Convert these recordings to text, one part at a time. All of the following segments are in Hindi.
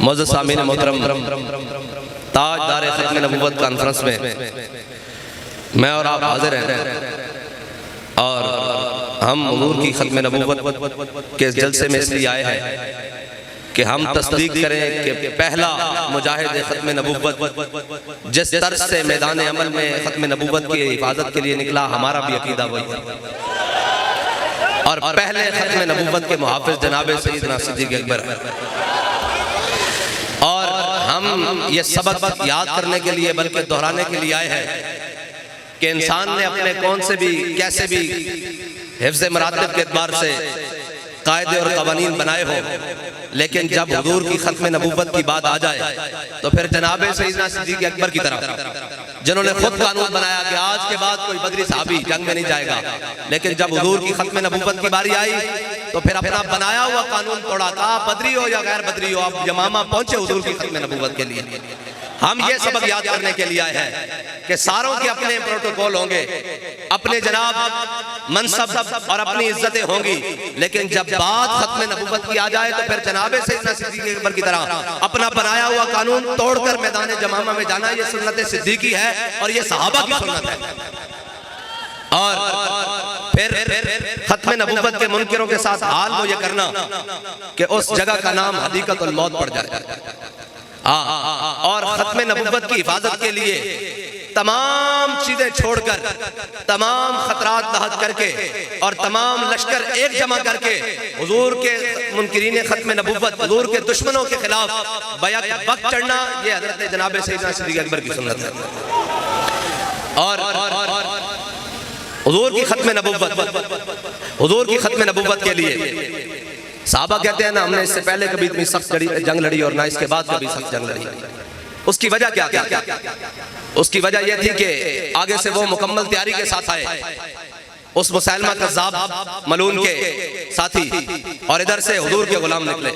मौजूद सामीन मोहतरम, ताजदार खत्म नबूवत कॉन्फ्रेंस में मैं और आप हाजिर हैं और हम हुजूर की खत्म नबूवत के जलसे में इसलिए आए हैं कि हम तस्दीक करें कि पहला मुजाहिद खत्म नबूवत जिस तर्ज से मैदान अमल में खत्म नबूवत की हिफाजत के लिए निकला, हमारा भी अकीदा वही है। और पहले खत्म नबूवत के मुहाफिज जनाब सैयदना सिद्दीक़ अकबर, और हम ये सबक याद करने के लिए बल्कि दोहराने के लिए आए हैं कि इंसान ने अपने कौन से भी कैसे भी हिफ्ज़ मरातिब के एतबार से कायदे और कवानीन बनाए हो, लेकिन जब हुजूर की खत्म नबूवत की बात आ जाए तो फिर जनाब सैयदना सिद्दीक़ अकबर की तरफ, जिन्होंने खुद कानून बनाया कि आज के बाद कोई बदरी साहबी जंग में नहीं जाएगा, लेकिन जब हुजूर की खत्म नबूवत की बारी आई तो फिर अपना बनाया हुआ कानून तोड़ा। कहा बदरी हो या गैर बदरी हो, आप यमामा पहुंचे हुजूर की खत्म नबूवत के लिए। हम ये सबक याद करने के लिए आए हैं कि सारों के अपने प्रोटोकॉल होंगे, अपने जनाब मनसब और अपनी इज्जतें होंगी, लेकिन जब बात खत्म नबूवत की आ जाए तो फिर जनाब सैयदना सिद्दीक़ अकबर की तरह अपना बनाया हुआ कानून तोड़कर मैदान जमामा में जाना, ये सुन्नत सिद्दीकी है और ये सहाबा की सुन्नत है। और फिर खत्म नबूवत के मुनकिरों के साथ हाल वो ये करना कि उस जगह का नाम हदीक़तुल मौत पड़ जाए और खत्म नबूवत की हिफाजत के लिए तमाम चीजें छोड़कर, तमाम खतरात लाहक करके और तमाम लश्कर एक जमा करके हुजूर के मुनकिरीन खत्म नबूवत, हुजूर के दुश्मनों के खिलाफ बैक वक्त चढ़ना, ये हजरत जनाब सैयदना सिद्दीक़ अकबर की सुन्नत है। और हुजूर की खत्म नबूवत, हुजूर की खत्म नबूवत के लिए साहबा कहते हैं ना, हमने इससे पहले कभी इतनी सख्त जंग लड़ी और ना इसके बाद कभी सख्त जंग लड़ी। उसकी वजह क्या थी? उसकी वजह यह थी कि आगे से वो मुकम्मल तैयारी के साथ आए, उस मुसैलमा कज़्ज़ाब मलून के साथी, और इधर से हुजूर के गुलाम निकले।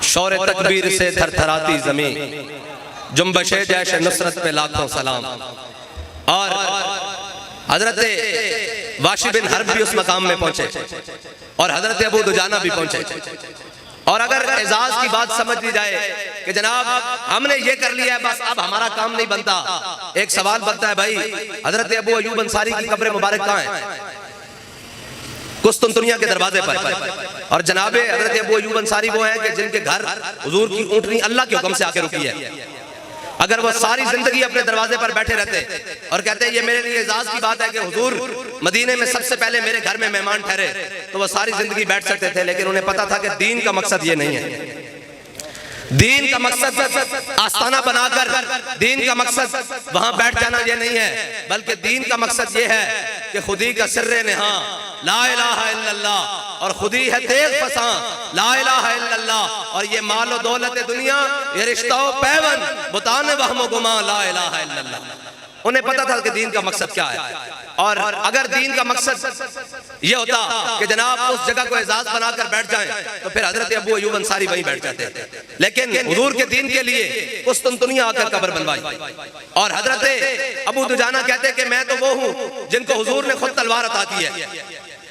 शौर तकबीर से थरथराती ज़मीं, जुम्बशे जैश नुसरत पे लाखों सलाम। और हजरत वाशी बिन हर्ब भी उस मकाम में पहुंचे और हजरत अबू दुजाना भी पहुंचे। और अगर एजाज की बात समझ ली जाए कि जनाब हमने ये कर लिया है, बस अब हमारा काम नहीं बनता, एक सवाल बनता है, भाई हजरत अबू अयूब अंसारी की कब्र मुबारक कहाँ है? कुस्तुनतुनिया के दरवाजे पर। और जनाब हजरत अबू अयूब अंसारी वो हैं कि जिनके घर हुजूर की ऊँटनी अल्लाह के हुक्म से आके रुकी है। अगर वो सारी जिंदगी अपने दरवाजे पर बैठे रहते और कहते ये मेरे लिए एजाज की बात है कि हुजूर मदीने में सबसे पहले मेरे घर में मेहमान ठहरे, तो वो सारी जिंदगी बैठ सकते थे, लेकिन उन्हें पता था कि दीन का मकसद ये नहीं है। दीन का मकसद आस्थाना बनाकर, दीन का मकसद वहां बैठ जाना ये नहीं है, बल्कि दीन का मकसद ये है कि खुदी का सिर्रे नेहा ला इलाहा इल्लल्लाह, और खुदी है तेज फसा ला इलाहा इल्लल्लाह, और ये मालो दौलत दुनिया, ये रिश्ता पैवन बुताने वहमो गुमा ला इलाहा इल्लल्लाह। उन्हें पता था कि दीन का मकसद क्या है। और अगर दीन का मकसद ये होता कि जनाब उस जगह को एजाज बनाकर बैठ जाएं, तो फिर हजरत अबू अयूब अंसारी वहीं बैठ जाते। लेकिन हुजूर के दीन के लिए कुस्तुनतुनिया आकर कब्र बनवाई। और हजरत अबू दुजाना कहते कि मैं तो वो हूँ जिनको हुजूर ने खुद तलवार अता की है,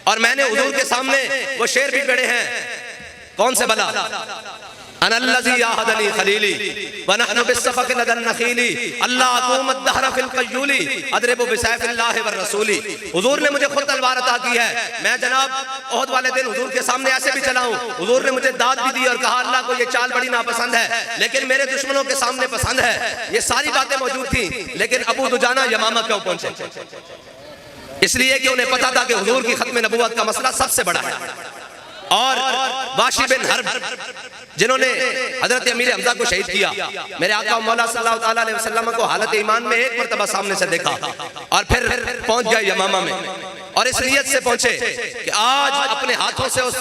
और मैंने हुजूर के सामने वो शेर भी पढ़े हैं। कौन से भला? अनल्लज़ी याहदनी खलीली व नहनु बिस्सफ़क़ लदन नखीली अल्लाह अक़ूम अद-दहर फ़िल क़य्यूली अदरिबु बिसैफ़िल्लाहि व रसूली। हुजूर ने मुझे खुद तलवार अता की है, मैं जनाब ओहद वाले दिन हुजूर के सामने ऐसे भी चला हूँ। हुजूर ने मुझे दाद भी दी और कहा अल्लाह को ये चाल बड़ी नापसंद है, लेकिन मेरे दुश्मनों के सामने पसंद है। ये सारी बातें मौजूद थी, लेकिन अबू दुजाना यमामा क्यों पहुंचे? इसलिए कि उन्हें पता था कि हुजूर की खत्म नबूवत का मसला सबसे बड़ा है। और वाशी बिन हर्ब जिन्होंने हजरत अमीर हमजा को शहीद किया, मेरे आका मौला सल्लल्लाहु अलैहि वसल्लम को हालत ईमान में एक मर्तबा सामने से देखा और फिर पहुंच गए यमामा में, और इस नियत से पहुंचे कि आज अपने हाथों से उस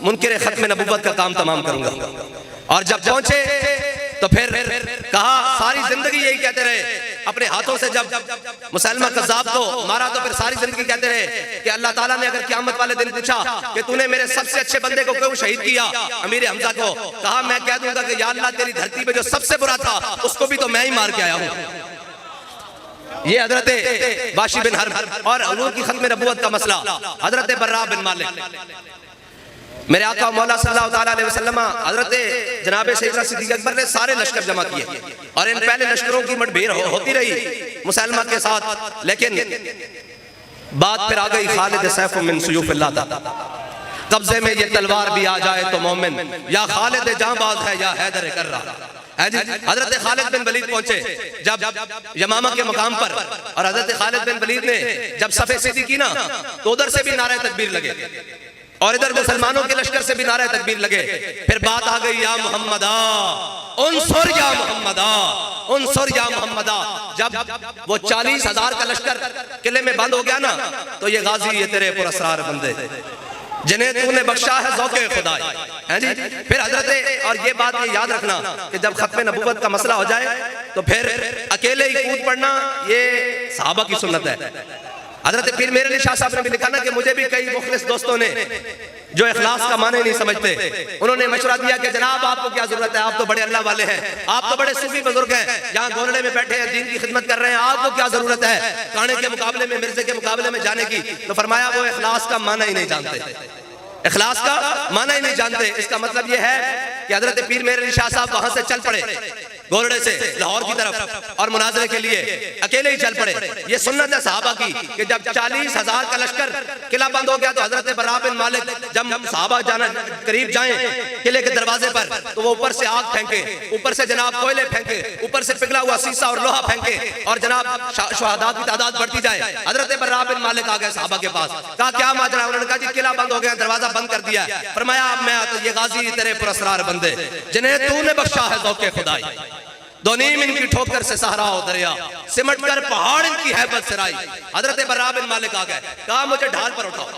मुनकिर खत्म नबूवत का काम तमाम करूंगा। और जब पहुंचे तो फिर कहा, सारी जिंदगी यही कहते रहे, अपने हाथों से जब मुसैलमा कज़्ज़ाब को मारा तो फिर सारी जिंदगी कहते रहे कि अल्लाह ताला ने अगर क़यामत वाले दिन पूछा कि तूने मेरे सबसे अच्छे बंदे को क्यों शहीद किया, अमीर हमजा को, कहा मैं कह दूंगा कि या अल्लाह तेरी धरती पे जो सबसे बुरा था उसको भी तो मैं ही मार के आया हूँ। ये हजरत वाशी बिन हर्ब और हुजूर की खत्म नबूवत का मसला, हजरत बर्रा बिन मालिक। मेरे आका मौला सल्लल्लाहु ताला अलैहि वसल्लम हजरत जनाब सैयदना सिद्दीक अकबर ने सारे लश्कर जमा किए और इन पहले लश्करों की मुठभेड़ होती रही मुसलमान के साथ, लेकिन बात फिर आ गई खालिद सैफ मिन सुयूफिल्लाह तक। कब्जे में ये तलवार भी आ जाए तो मोमिन या खालिद जांबाज है या हैदर कर्रा। हजरत खालिद बिन वलीद पहुंचे जब यमामा के मकाम पर, और हजरत खालिद बिन वलीद ने जब सफे सीधी की ना तो उधर से भी नारे तकबीर लगे और इधर मुसलमानों के लश्कर से भी नारे तकबीर लगे। फिर बात आ गई या मोहम्मदा उनसुर या मोहम्मदा उनसुर या मोहम्मदा। जब वो 40,000 का लश्कर किले में बंद हो गया ना तो ये गाजी ये तेरे पुरस्कार बंदे जिन्हें तूने बख्शा है ज़ौक़े खुदा है जी। फिर हजरत, और ये बात ये याद रखना कि जब खत्म नबूवत का मसला हो जाए तो फिर अकेले ही कूद पड़ना ये सहाबा की सुन्नत है। हजरत पीर मेरे अली शाह साहब ने भी लिखा ना कि मुझे भी कई मुखलिस दोस्तों ने जो इखलास का माने नहीं समझते, उन्होंने मशवरा दिया कि जनाब आपको क्या जरूरत है, आप तो बड़े अल्लाह वाले हैं, आप तो बड़े सूफी बुजुर्ग हैं, यहाँ गोरड़े में बैठे हैं, दीन की खिदमत कर रहे हैं, आपको क्या जरूरत है काने के मुकाबले में, मिर्जे के मुकाबले में जाने की। तो फरमाया वो इखलास का माना ही नहीं जानते, इखलास का माना ही नहीं जानते। इसका मतलब ये है कि हजरत पीर मेरे अली शाह साहब वहां से चल पड़े गोरड़े से लाहौर की तरफ और मुनाजरे के लिए अकेले ही चल पड़े। ये सुन्नत है सहाबा की कि जब 40,000 का लश्कर किला बंद हो गया तो हजरत बर्रा बिन मालिक जब सहाबा जाना करीब जाएं किले के दरवाजे पर तो वो ऊपर से आग फेंके, ऊपर से जनाब कोयले फेंके, ऊपर से पिघला हुआ शीशा और लोहा फेंके और जनाब शहादा की तादाद बढ़ती जाए। हजरत बर्रा बिन मालिक आ गए सहाबा के पास, कहा क्या माजरा? उन्होंने कहा जी किला बंद हो गया, दरवाजा बंद कर दिया। फरमाया अब मैं तो ये गाजी तेरे पुरस्कार बंदे जिन्हें तूने बख्शा है ज़ौक़े खुदाई। दो नीम इनकी ठोकर से सहरा हो दरिया, सिमट कर पहाड़ इनकी हैबत से राई। हजरत बर्रा बिन मालिक आ गए, कहा मुझे ढाल पर उठाओ,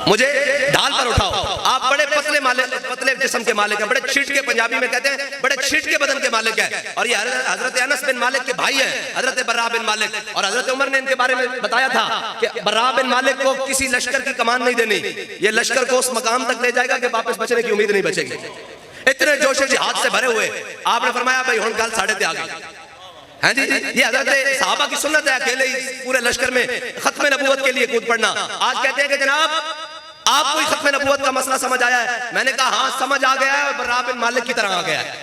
मुझे ढाल पर उठाओ। आप बड़े पतले मालिक, पतले जिस्म के मालिक हैं, बड़े छीट के, पंजाबी में कहते हैं बड़े छीट के बदन के मालिक हैं। और ये हजरत अनस बिन मालिक के भाई हैं हजरत बर्रा बिन मालिक। और हजरत उमर ने इनके बारे में बताया था कि बर्रा बिन मालिक को किसी लश्कर की कमान नहीं देनी, ये लश्कर को उस मकाम तक ले जाएगा कि वापस बचने की उम्मीद नहीं बचेगी। इतने जोशे जिहाद से भरे हुए आपने फरमाया भाई हुण गल साढ़े ते आ गई है जी। ये हजरत सहाबा की सुन्नत है अकेले ही पूरे लश्कर में खत्म नबूवत के लिए कूद पड़ना। आज कहते हैं कि जनाब आपको ही खत्म नबूवत का मसला समझ आया है। मैंने कहा हाँ समझ आ गया है और बर्रा बिन मालिक की तरह आ गया है।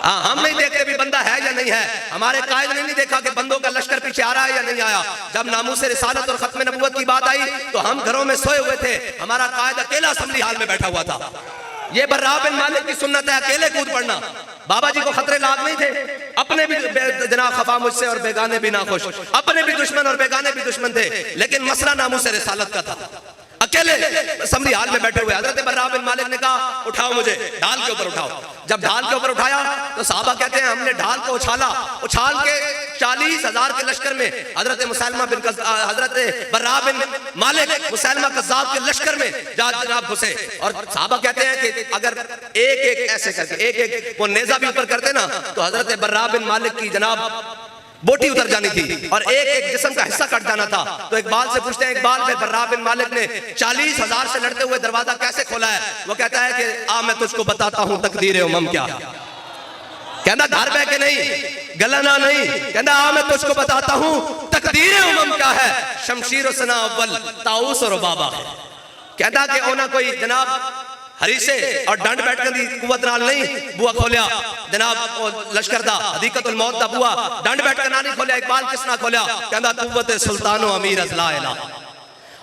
हाँ हम नहीं देखते भी बंदा है या नहीं है, हमारे कायद ने नहीं देखा कि बंदों का लश्कर पीछे आ रहा है या नहीं आया। जब नामूस रिसालत और खत्म नबूवत की बात आई तो हम घरों में सोए हुए थे, हमारा कायद अकेला असेंबली हाल में बैठा हुआ था। ये बर्रा बिन मालिक की सुन्नत है अकेले कूद पड़ना। बाबा जी को खतरे लाग नहीं थे, अपने भी जनाब खफा मुझसे और बेगाने भी नाखुश, अपने भी दुश्मन और बेगाने भी दुश्मन थे, लेकिन मसला नामूस रिसालत का था। अकेले असेंबली हाल में बैठे हुए हजरत बर्रा बिन मालिक ने कहा उठाओ मुझे, ढाल के ऊपर उठाओ। जब ढाल के ऊपर उठाया तो साहबा कहते हैं हमने ढाल को उछाला, उछाल के 40,000 के लश्कर में हजरत मुसलमा बिन हजरत बर्रा बिन मालिक मुसलमा कज़्ज़ाब के लश्कर में जनाब घुसे। और साहबा कहते हैं कि अगर एक एक ऐसे करके एक एक वो नेज़ा भी ऊपर करते ना तो हजरत बर्रा बिन मालिक की जनाब बोटी उतर जानी थी और एक एक जिस्म का हिस्सा कट जाना था। तो इकबाल से पूछते हैं इकबाल में बर्रा बिन मालिक ने 40,000 से लड़ते हुए दरवाजा कैसे खोला है? वो कहता है कि आ मैं तुझको बताता हूं तकदीर उमम क्या। कहना घर बह के नहीं, गलना नहीं, कहना आ मैं तुझको बताता हूं तकदीर उमम क्या है। शमशीर सना अव्वल ताऊस और बाबा है। कहता कि ओना कोई जनाब हरीसे और डंड बैठने दी कुवत नाल नहीं बुआ खोलिया जनाब लश्कर दा हदीकतुल मौत दा बुआ डंड बैठ के ना नहीं खोलिया। इकबाल किस ना खोलिया? कहंदा कुव्वत सुल्तानो अमीर अज़ला इला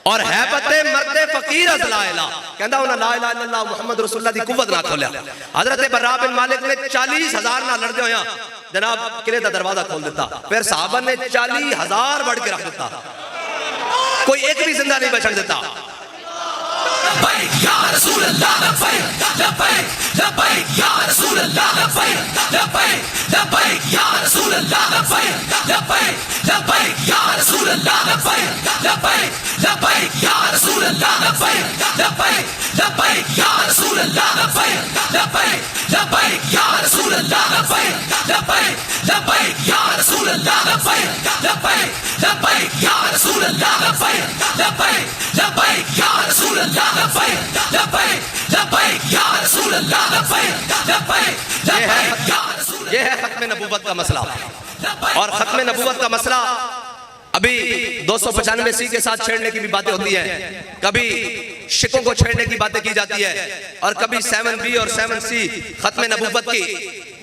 और हैबत मर्द फकीर अज़ला इला। कहंदा उन्हें ला इलाहा इल्लल्लाह मुहम्मद रसूलुल्लाह दी कुव्वत ना खोलिया। हजरत बर्रा बिन मालिक ने 40,000 ना लड़दे होया जनाब किले दा दरवाजा खोल दिता। फिर सहाबा ने 40,000 बढ़ के रख दिता, कोई एक भी जिंदा नहीं बचन देता। लब्बैक या रसूल अल्लाह लब्बैक लब्बैक लब्बैक या रसूल अल्लाह लब्बैक लब्बैक लब्बैक या रसूल अल्लाह लब्बैक लब्बैक लब्बैक या रसूल अल्लाह लब्बैक लब्बैक लब्बैक या रसूल अल्लाह लब्बैक लब्बैक लब्बैक या रसूल अल्लाह लब्बैक लब्बैक लब्बैक या रसूल अल्लाह लब्बैक लब्बैक लब्बैक या रसूल अल्लाह लब्बैक लब्बैक लब्बैक या रसूल अल्लाह लब्बैक लब्बैक लब्बैक या रसूल अल्लाह लब्बैक लब्बैक लब्बैक या रसूल अल्लाह लब्बैक लब्बैक लब्बैक या रसूल। ये है खत्म नबूवत का मसला। और खत्म नबूवत का मसला अभी 295C के साथ छेड़ने की भी बातें होती हैं, कभी शिकों को छेड़ने की बातें की जाती है, और कभी 7B और 7C खत्म नबूवत की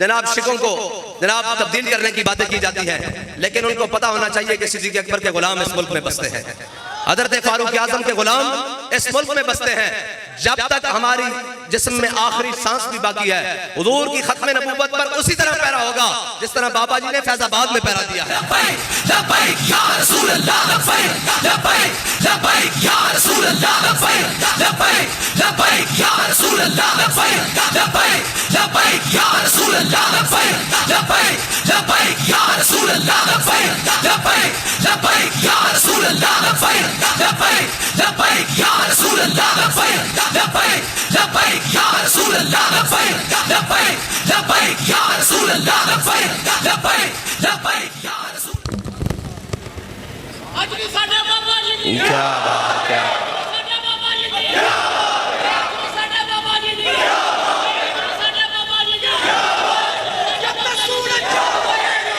जनाब शिकों को जनाब तब्दील करने की बातें की जाती है। लेकिन उनको पता होना चाहिए कि सिद्दीक़ अकबर के गुलाम इस मुल्क में बसते हैं, हज़रत फारूक आज़म के गुलाम इस मुल्क में बसते हैं। जब तक हमारी जिस्म में आखिरी सांस भी बाकी है, हुजूर की खत्म नबूवत पर उसी तरह पैरा होगा जिस तरह बाबा जी ने फैजाबाद में पैरा दिया है। लब्बैक या रसूल अल्लाह, लब्बैक लब्बैक या रसूल अल्लाह, लब्बैक लब्बैक या रसूल अल्लाह, लब्बैक लब्बैक या रसूल अल्लाह, लब्बैक लब्बैक या रसूल अल्लाह, लब्बैक लब्बैक या रसूल अल्लाह, लब्बैक लब्बैक या रसूल अल्लाह, लब्बैक लब्बैक या रसूल अल्लाह, लब्बैक लब्बैक या रसूल अल्लाह, लब्बैक लब्बैक या रसूल। आज भी साडे बाबा जी दी क्या बात, क्या साडे बाबा जी दी साडे बाबा जी दी साडे बाबा जी दी जब तक सूरज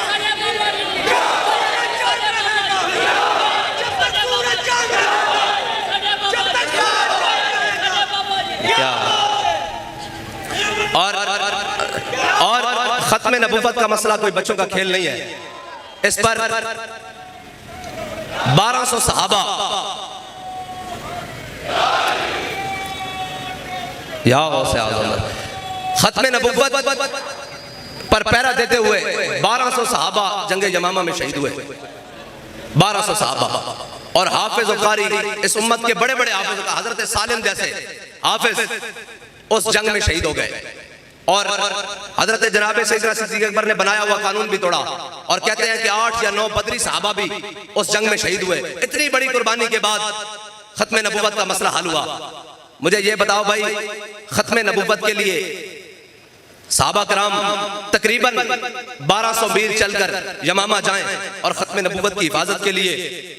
साडे बाबा जी दी जब तक सूरज जागे साडे बाबा जी साडे बाबा जी क्या। और खत्म नबूवत का मसला कोई बच्चों का खेल नहीं है। इस पर 1200 सहाबा या गौसे आज़म खत्म नबूवत पर पैरा देते हुए 1200 सहाबा जंगे यमामा में शहीद हुए। 1200 सहाबा और हाफिज और कारी इस उम्मत के बड़े बड़े हाफिज, हजरत सालिम जैसे हाफिज उस जंग में शहीद हो गए। और हजरत जनाब सैयदना सिद्दीक़ अकबर ने बनाया हुआ कानून भी तोड़ा, और कहते हैं कि 8 या 9 बदरी सहाबा भी उस जंग में शहीद हुए। इतनी बड़ी कुर्बानी के बाद खत्म नबूवत का मसला हल हुआ। मुझे ये बताओ भाई, खत्म नबूवत के लिए सहाबा कराम तकरीबन 1200 मील चलकर यमामा जाएं और खत्म नबूवत की हिफाजत के लिए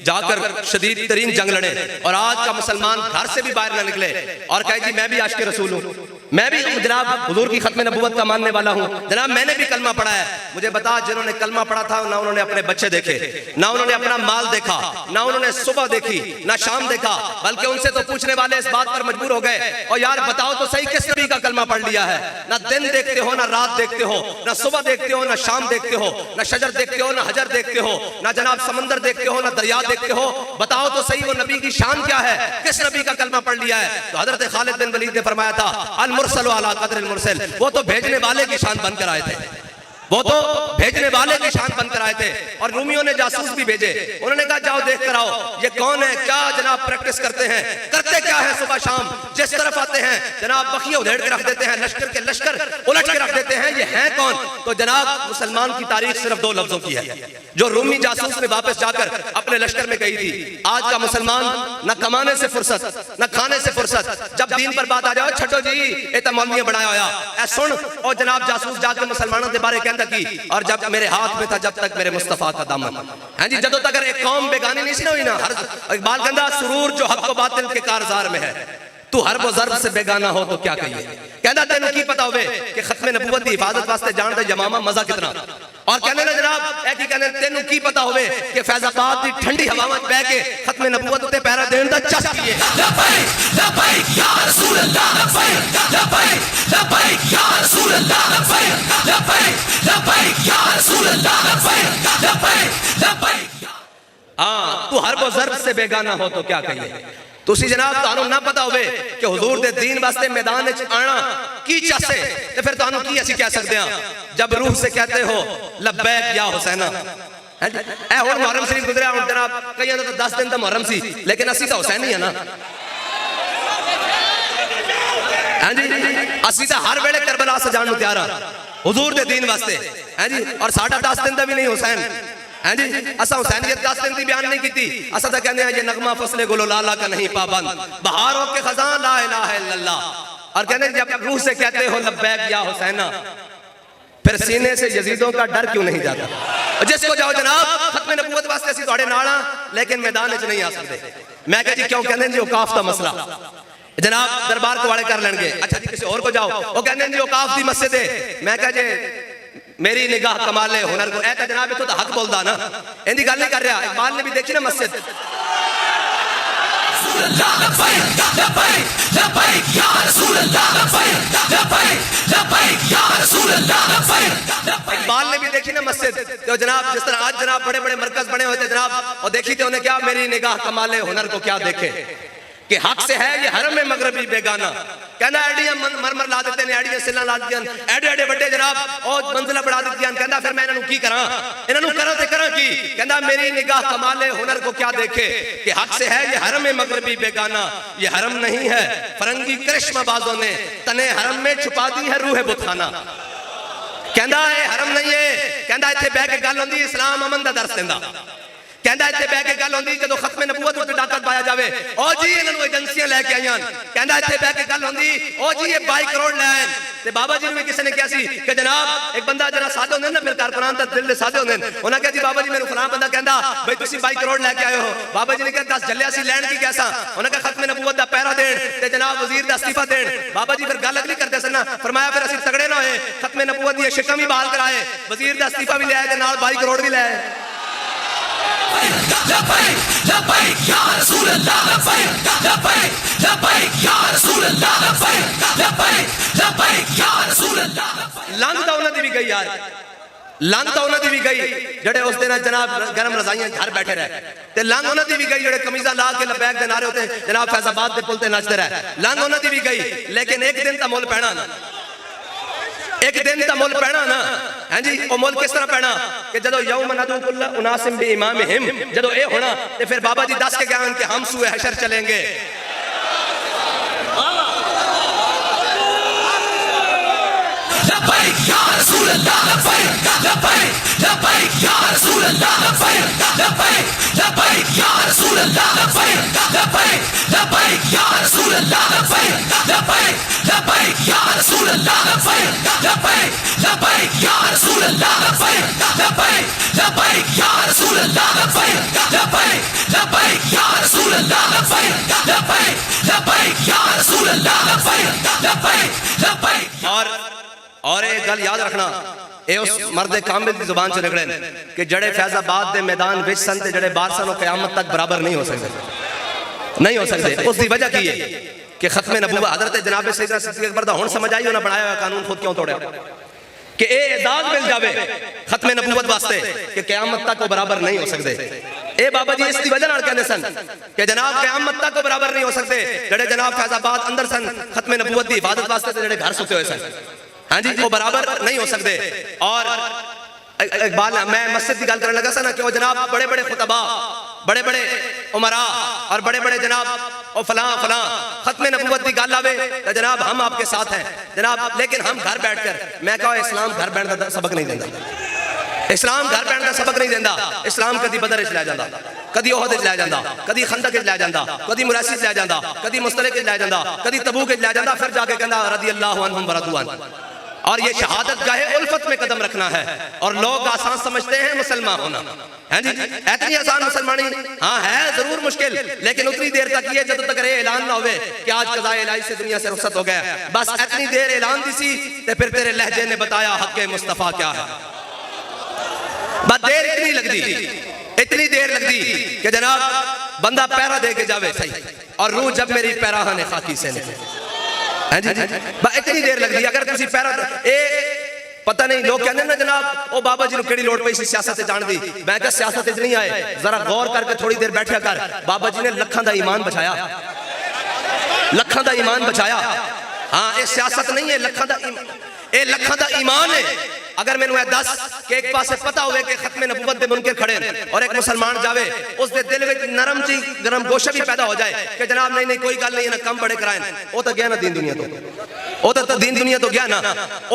जाकर शदीद तरीन जंग लड़े, और आज का मुसलमान घर से भी बाहर ना निकले और कहे जी मैं भी आशिक रसूल हूँ, मैं भी जनाब हुजूर की खत्म नबूवत का मानने वाला हूँ, जनाब मैंने भी कलमा पढ़ा है। मुझे बता, जिन्होंने कलमा पढ़ा था ना उन्होंने अपने बच्चे देखे, ना उन्होंने अपना माल देखा, ना उन्होंने सुबह देखी ना शाम देखा, बल्कि उनसे तो पूछने वाले इस बात पर मजबूर हो गए, और यार बताओ तो सही किस नबी का कलमा पढ़ लिया है? ना दिन देखते हो, ना रात देखते हो, ना सुबह देखते हो, ना शाम देखते हो, ना शजर देखते हो, ना हजर देखते हो, ना जनाब समंदर देखते हो, ना दरिया देखते हो। बताओ तो सही वो नबी की शान क्या है? किस नबी का कलमा पढ़ लिया है? तो हजरत खालिद बिन वलीद ने फरमाया था अल मुरसल अला कद्र अल मुरसल, वो तो भेजने वाले की शान बनकर आए थे, वो तो भेजने वाले की शान बनकर आए थे। और रूमियों ने जासूस भी भेजे, उन्होंने कहा जाओ देख कर आओ ये कौन है, क्या जनाब प्रैक्टिस करते हैं, करते क्या है सुबह शाम, जिस तरफ आते हैं जनाब बखिया उधेड़ के रख देते हैं, लश्कर के लश्कर उलट के रख देते हैं, ये हैं कौन? तो जनाब मुसलमान की तारीख सिर्फ 2 लफ्जों की है, जो रूमी जासूस ने वापस जाकर अपने लश्कर में कही थी। आज का मुसलमान न कमाने से फुर्सत, न खाने से फुर्सत, जब दीन पर बात आ जाओ छठो जी ये तो मौलवी बनाया होया, सुन और जनाब जासूस जाकर मुसलमानों के बारे कहता की, और जब मेरे हाथ में था जब तक मेरे मुस्तफा का दामन, हां जी जदों तक एक कौम बेगानी नहीं सी ना हुई ना, हर इकबाल कहता सुरूर जो हक व बातिल के कारजार में है, तू हर वो ज़र्ब से बेगाना हो तो क्या कहिए। कहना तेनू की पता होवे कि खत्म नबूवत की हिफाजत वास्ते जान दे यमामा मजा कितना, और कहने ना जनाब ए की कहने तेनू की पता होवे कि फैजाबाद की ठंडी हवा में बह के खत्म नबूवत उते पैरा देन दा चस कीए। लब्बैक लब्बैक या रसूल अल्लाह, लब्बैक लब्बैक या रसूल अल्लाह, लब्बैक लब्बैक या रसूल अल्लाह, लब्बैक लब्बैक। हां तू हर वो ज़र्ब से बेगाना हो तो क्या कहिए। तुसी जनाब तानू ना पता होवे कि हुजूर दे दीन वास्ते मैदान विच आना की चसे, ते फिर तानू की ਅਸੀਂ कह सकते हैं जब रूह से कहते हो लब्बैक या हुसैना। ए हुण मुहर्रम शरीफ गुजरिया, हुण जनाब कईयां दा 10 दिन दा मुहर्रम सी, लेकिन ਅਸੀਂ ਤਾਂ हुसैन ही है ना, हां जी ਅਸੀਂ ਤਾਂ हर वेले करबला सजाण नूं तैयार हां हुजूर दे दीन वास्ते, हां जी, और साडा 10 दिन दा भी नहीं हुसैन, हां जी असा हुसैनियत 10 दिन की बयान नहीं की, असा तो कहते हैं ये नगमा फसले गुलो लाला का नहीं पाबंद, बहारों के खजान ला इलाहा इल्लल्लाह, और कहते हैं जब रूह से कहते हो लब्बैक या हुसैना, फिर सीने से यजीदों का डर क्यों नहीं जाता? जिसको जाओ जनाब खत्म नबूवत वास्ते ਅਸੀਂ ਤੁਹਾਡੇ ਨਾਲ ਆ, लेकिन मैदान ਵਿੱਚ नहीं आ सकते। मैं कह जी क्यों कहते हैं जी औकाफ का मसला जनाब दरबार को वाले कर लेंगे, अच्छा जी किसी और को जाओ वो कहते हैं जी औकाफ दी मस्जिद है, मैं कह जी मेरी निगाह कमाले हुनर को ऐ जनाब इतो तो हक बोलदा ना इनकी गल नहीं कर रहा। इकबाल ने भी देखी ना मस्जिद इकबाल ने भी देखी ना मस्जिद तो जनाब जिस तरह आज जनाब बड़े बड़े मरकज बने हुए थे जनाब और देखी थी उन्हें क्या मेरी निगाह कमाले हुनर को क्या देखे कि हक से है ये हरम में मगरबी बेगाना कहना एडियां मरमर ला देते ने एडियां सिला ला दियां एडे एडे बड़े जनाब और मंजिला बढ़ा दित्तियां कहना फिर मैं इन्हां नूं की करां इन्हां नूं करां ते करां की कहना मेरी निगाह कमाले हुनर को क्या देखे कि हक से है ये हरम में मगरबी बेगाना ये हरम नहीं है फरंगी करिश्माबाजों ने तने हरम में छुपा दी है रूह बुतखाना कहना ये हरम नहीं है कहना इत्थे बैठ के गल होंदी इस्लाम अमन दा दर्स देंदा कहता इत्थे बैठ के गल होंदी जदों खत्मे नबूवत उत्ते डाका पाया जावे ओ जी इन्हां नूं एजेंसियां लेके आईयां कहता इत्थे बैठ के गल होंदी ओ जी ये 22 करोड़ लैन ते बाबा जी ने किसी ने कहा सी कि जनाब एक बंदा जरा सादे होंदे ना फिर कारकुनान दा दिल दे सादे होंदे उन्हां कहा जी बाबा जी मेनू फलां बंदा कहंदा भाई तुसीं 22 करोड़ लेके आए हो बाबा जी ने कहा 10 जल्लिया सी लैन की कैसा उन्हां कहा खत्मे नबूवत दा पहरा देण ते जनाब वजीर दा इस्तीफा देण बाबा जी फिर गल अगली करदे सन ना फरमाया फिर असीं तगड़े ना होए खत्मे नबूवत दी शिकम ही बहाल कराए वजीर दा इस्तीफा भी ले आए ते नाल 22 करोड़ भी ले आए लंघ तो उन्हां दी भी गई यार लंघ तो उन्हां दी भी गई जेड़े उस दिन जनाब गरम रजाइयां घर बैठे रहे ते लंघ उन्हां दी भी गई जेड़े कमीजा ला के लबैक दे नारे होते जनाब फैजाबाद दे पुल ते नचदे रहे लंघ उन्हां दी भी गई लेकिन एक दिन दा मुल पैना ना एक दिन दा मुल पैना ना हां जी ओ मुल किस तरह पैना कि जदों यौम नदू कुल्ला उनासिम बि इमामिहिम जदों ए होना ते फिर बाबा जी दस के गए कि हम सूए हशर चलेंगे लब्बैक या रसूल अल्लाह लब्बैक लब्बैक या रसूल अल्लाह लब्बैक लब्बैक या रसूल अल्लाह लब्बैक लब्बैक या रसूल अल्लाह लब्बैक लब्बैक या रसूल अल्लाह लब्बैक लब्बैक या रसूल अल्लाह लब्बैक लब्बैक या रसूल अल्लाह लब्बैक लब्बैक या रसूल अल्लाह लब्बैक लब्बैक या रसूल अल्लाह लब्बैक लब्बैक और एक गल याद रखना ए उस मर्द कामिल की जुबान से निकले कि जड़े फैजाबाद दे मैदान विच सन ते जड़े बाहर सन क़यामत तक बराबर नहीं हो सकते नहीं हो सकते उसकी वजह की है कि खत्मे नबूवत हजरत जनाब सैयदना सिद्दीक़ अकबर दा हुण समझ आई उन्हें बनाया हुआ कानून खुद क्यों तोड़या कि ए एजाज मिल जावे खत्मे नबूवत वास्ते कि क़यामत तक वो बराबर नहीं हो सकते ए बाबा जी इसकी वजह नाल कहंदे सन कि जनाब क़यामत तक को बराबर नहीं हो सकते जड़े जनाब फैजाबाद अंदर सन खत्मे नबूवत दी इबादत वास्ते ते जड़े घर सुते हुए सन हाँ जी वो बराबर नहीं हो सकते। और इकबाल मैं मस्जिद की गल करने लगा सा ना कि वो जनाब बड़े बड़े खुतबा बड़े बड़े उमरा और बड़े बड़े जनाब और फलां फलां खत्मे नबूवत की गल आवे तो जनाब हम आपके साथ हैं जनाब लेकिन हम घर बैठकर मैं कहा इस्लाम घर बैठने का सबक नहीं देता इस्लाम घर बैठने का सबक नहीं देता इस्लाम कदी बदर च लै जांदा कदी ओहद च लै जांदा कदी खंदक च लै जांदा कदी मुरासी च लै जांदा कदी मुस्तलिक च लै जांदा कदी तबूक च लै जांदा फिर जाके कहंदा रज़ियल्लाहु अन्हुम व रज़ू अन्हु और ये शहादत गाहे उल्फत में कदम रखना है और लोग आसान समझते हैं मुसलमान होना है जी इतनी आसान मुसलमानी हाँ है जरूर मुश्किल लेकिन उतनी देर तक ये जब तक ऐलान ना होवे कि आज कज़ाए इलाही से दुनिया से रुखसत हो गया बस इतनी देर ऐलान दी सी ते फिर तेरे लहजे ने बताया हक़ मुस्तफ़ा क्या है बस देर इतनी देर लगती कि जनाब बंदा पैरा दे के जावे सही और रूह जब मेरी पैराहने खाकी से निकले इतनी देर लगती अगर तुसी पैरा पता नहीं लोग कहते ना जनाब ओ बाबा जी केड़ी लोड़ पई सी सियासत जान दी मैं कहा सियासत नहीं आए जरा गौर करके थोड़ी देर बैठा कर बाबा जी ने लखां दा ईमान बचाया लखां दा ईमान बचाया हाँ ये सियासत नहीं है लखां दा ईमान है अगर मैनू दस कि एक पासे पता होवे कि खत्मे नबूवत दे मुनकर खड़े और एक मुसलमान जावे उस दे दिल विच नरम जी गरम गोशा भी पैदा हो जाए कि जनाब नहीं कोई गल नहीं ना कम बड़े कराए वो तो गया ना दीन दुनिया तो वो तो दीन दुनिया तो गया ना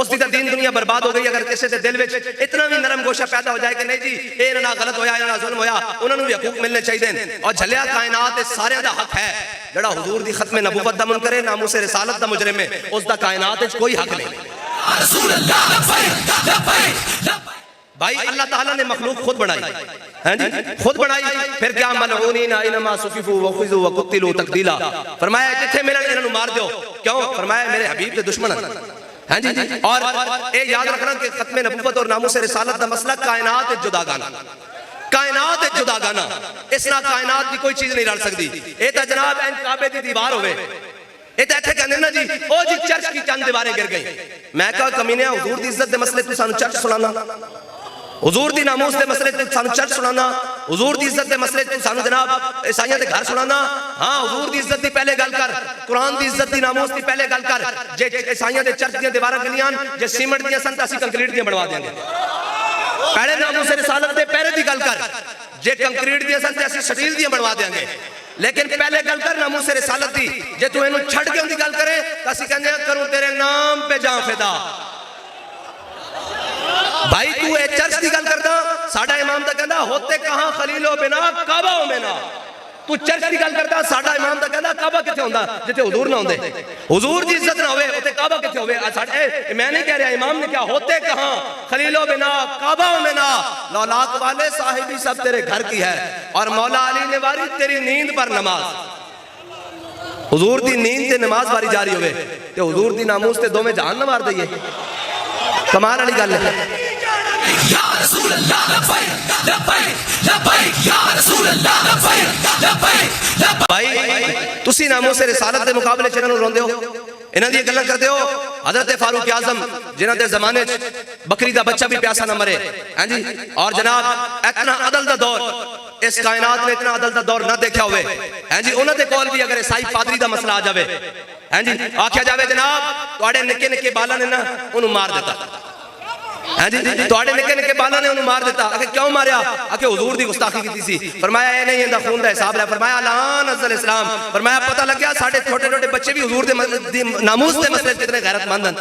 उसकी तो दीन दुनिया बर्बाद हो गई अगर किसी के दिल विच इतना भी नरम गोशा पैदा हो जाए कि नहीं जी ये ना गलत होया ना जुल्म होया उन्होंने भी हकूक मिलने चाहिए और झलिया कायनात सारे दा हक है जड़ा हुजूर दी खत्मे नबूवत दा मुनकर है नामूस रिसालत दा मुजरिम है उसका कायनात विच कोई हक नहीं भाई अल्लाह ताला ने मखलूक खुद बनाई हैं जी खुद बनाई फिर क्या मलऊनीना इनमा सुफिफू व खुज़ू व कुतिलू तकदीला फरमाया जिथे मिलन इन्हां नु मार दो क्यों फरमाया मेरे हबीब दे दुश्मन हाँ जी, और ये याद रखना कि खत्म नबूवत और नामूस रिसालत का मसला कायनात जुदा गाना, कायनात जुदा गाना, इस ना कायनात की कोई चीज नहीं रल सकती। ये तो जनाब काबे की दीवार होवे, ये तो इत्थे कहंदे ना जी ओ जी चर्च की चंद दीवारें गिर गई। मैं कहा कमीने हुजूर दी इज्जत दे मसले तू सानू चर्च सुनाना, हुजूर दी नामूस दे मसले तू सानू चर्च सुनाना, हुजूर दी इज्जत दे मसले तू सानू जनाब ईसाइयां दे घर सुनाना। हां हुजूर दी इज्जत दी पहले गल कर, कुरान दी इज्जत दी नामूस दी पहले गल कर। जे ईसाइयां दे चर्च दी दीवारां गिलियां जे सीमेंट दी सन तां असीं कंक्रीट दी बनवा देंगे। पहले नामूस रिसालत दे पहले दी गल कर, जे कंक्रीट दी सन तां असीं स्टील दी बनवा देंगे। लेकिन पहले गल कर नामूस रिसालत दी। जे तू इहनू छड़ के उनदी गल करे तां असीं कहंदे करूं तेरे नाम पे जां फिदा। भाई तू ए चर्च की गल करदा, साडा इमाम दा कहंदा होते कहां खलीलो बिना काबा में ना। तू चर्च की गल करदा, साडा इमाम दा कहंदा काबा किथे हुंदा जिथे हुजूर ना हुंदे, हुजूर दी इज्जत ना होवे उते काबा किथे होवे। मैं नहीं कह रहा, इमाम ने क्या होते कहां खलीलो बिना काबा में ना। लौलाक वाले साहिबी सब तेरे घर की है और मौला अली ने वारी तेरी नींद पर नमाज। हुजूर दी नींद ते नमाज वारी जारी होवे ते हुजूर दी नामूस ते दोवें जान न मार दईए। कमाल वाली गल है। या रसूल अल्लाह लब्बैक लब्बैक लब्बैक या रसूल अल्लाह लब्बैक लब्बैक लब्बैक। भाई तुसी नामूस रिसालत दे मुकाबले च इन्हां नूं रोंदे हो, इन्हां दी गल्लां करदे हो। हजरत फारूक आजम जिन्हां दे जमाने च बकरी दा बच्चा भी प्यासा ना मरे, हां जी, और जनाब इतना अदल दा दौर इस कायनात ने इतना अदल दा दौर ना देखा हुए, हां जी। उन्हां दे कोल भी अगर ईसाई पादरी दा मसला आ जावे, हां जी, आख्या जावे जनाब तुहाडे निक्के निक्के बालां ने ना उन्होंने मार दिता, हां जी, तुहाडे निक्के निक्के बालां ने उन्होंने मार दिता। आखे क्यों मारिया? आखे हुजूर दी गुस्ताखी कीती सी। फरमाया ये नहीं इंदा खून दा हिसाब है। फरमाया लान अज़ल इस्लाम। फरमाया पता लग गया साडे छोटे छोटे बच्चे भी हुजूर दे नामूस दे मसले कितने गैरतमंद हैं।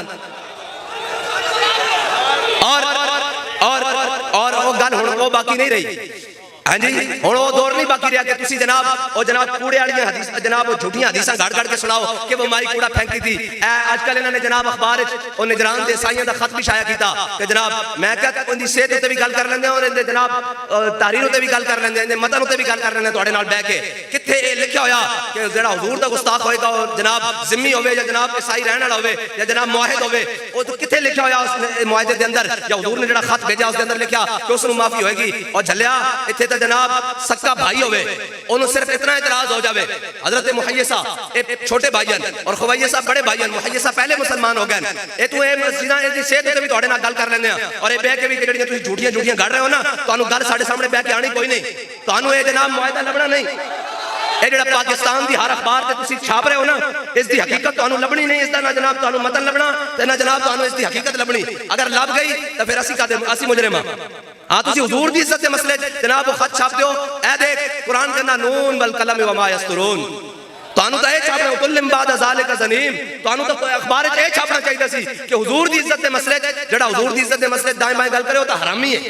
और वो गल हुण वो बाकी नहीं रही, हां जी, हुण वो दौर नहीं बाकी रहा कि तुसी जनाब कूड़े वालियां हदीस जनाब झूठियां हदीसां गड़ के सुनाओ कि वो माई कूड़ा फेंकती थी। आजकल इन्होंने जनाब अखबार और निगरान दे ईसाइयां दा खत भी शाया किया कि जनाब मैं क्या उनकी सेहत उत्ते भी गल कर लेंदे और इनदे जनाब तारीर उत्ते भी गल कर लेंदे, इनदे मतन उत्ते भी गल कर लेंदे तुहाडे नाल बैठ के। किथे ये लिखिया होया कि जेड़ा हुजूर दा गुस्ताख होएगा और जनाब जिम्मी होवे या जनाब ईसाई रहण वाला होवे या जनाब मुआहिद होवे, वो तो किथे लिखिया होया उस मुआहिदे दे अंदर या हुजूर ने जेड़ा खत भेजा उसके अंदर लिखिया कि उसनु माफी होएगी। और झलिया इत्थे तो जनाब सक्का भाई होवे उन्होंने सिर्फ इतना इतराज हो जावे। हजरत मुहय्यसा छोटे भाईयन और खुवैयसा बड़े भाईयन, मुहय्यसा पहले मुसलमान हो गए। ए तू ए मस्जिदां ए दी सेहत ते भी तुहाडे नाल गल कर लेंदे आ और ए बैठ के भी जेड़ियां तुसीं झूठियां गढ़ रहे हो ना, तुहानू गल साडे सामने बैठ के आनी कोई नहीं, तुहानू ए जनाब मुआहिदा लभना नहीं। ए जेड़ा पाकिस्तान दी हर अखबार ते तुसीं छाप रहे हो ना, इस दी हकीकत तुहानू लभनी नहीं, इसदा ना जनाब तुहानू मतन लभना ते ना जनाब तुहानू इस दी हकीकत लभनी। अगर लभ गई तो फिर असी मुजरिम हां। हाँ तुसी हुजूर दी इज्जत दे मसले जनाब खत छापते हो। ए देख कुरान कहंदा नून वल कलम वमा यस्तरून, तुहानू तो ए छापना कुल्लिम बाद ज़ालिका ज़नीम, तुहानू तो अखबार च ए छापना चाहिए सी कि हुजूर दी इज्जत दे मसले जेड़ा हुजूर दी इज्जत दे मसले दाएं बाएं गल करे हो तो हरामी है।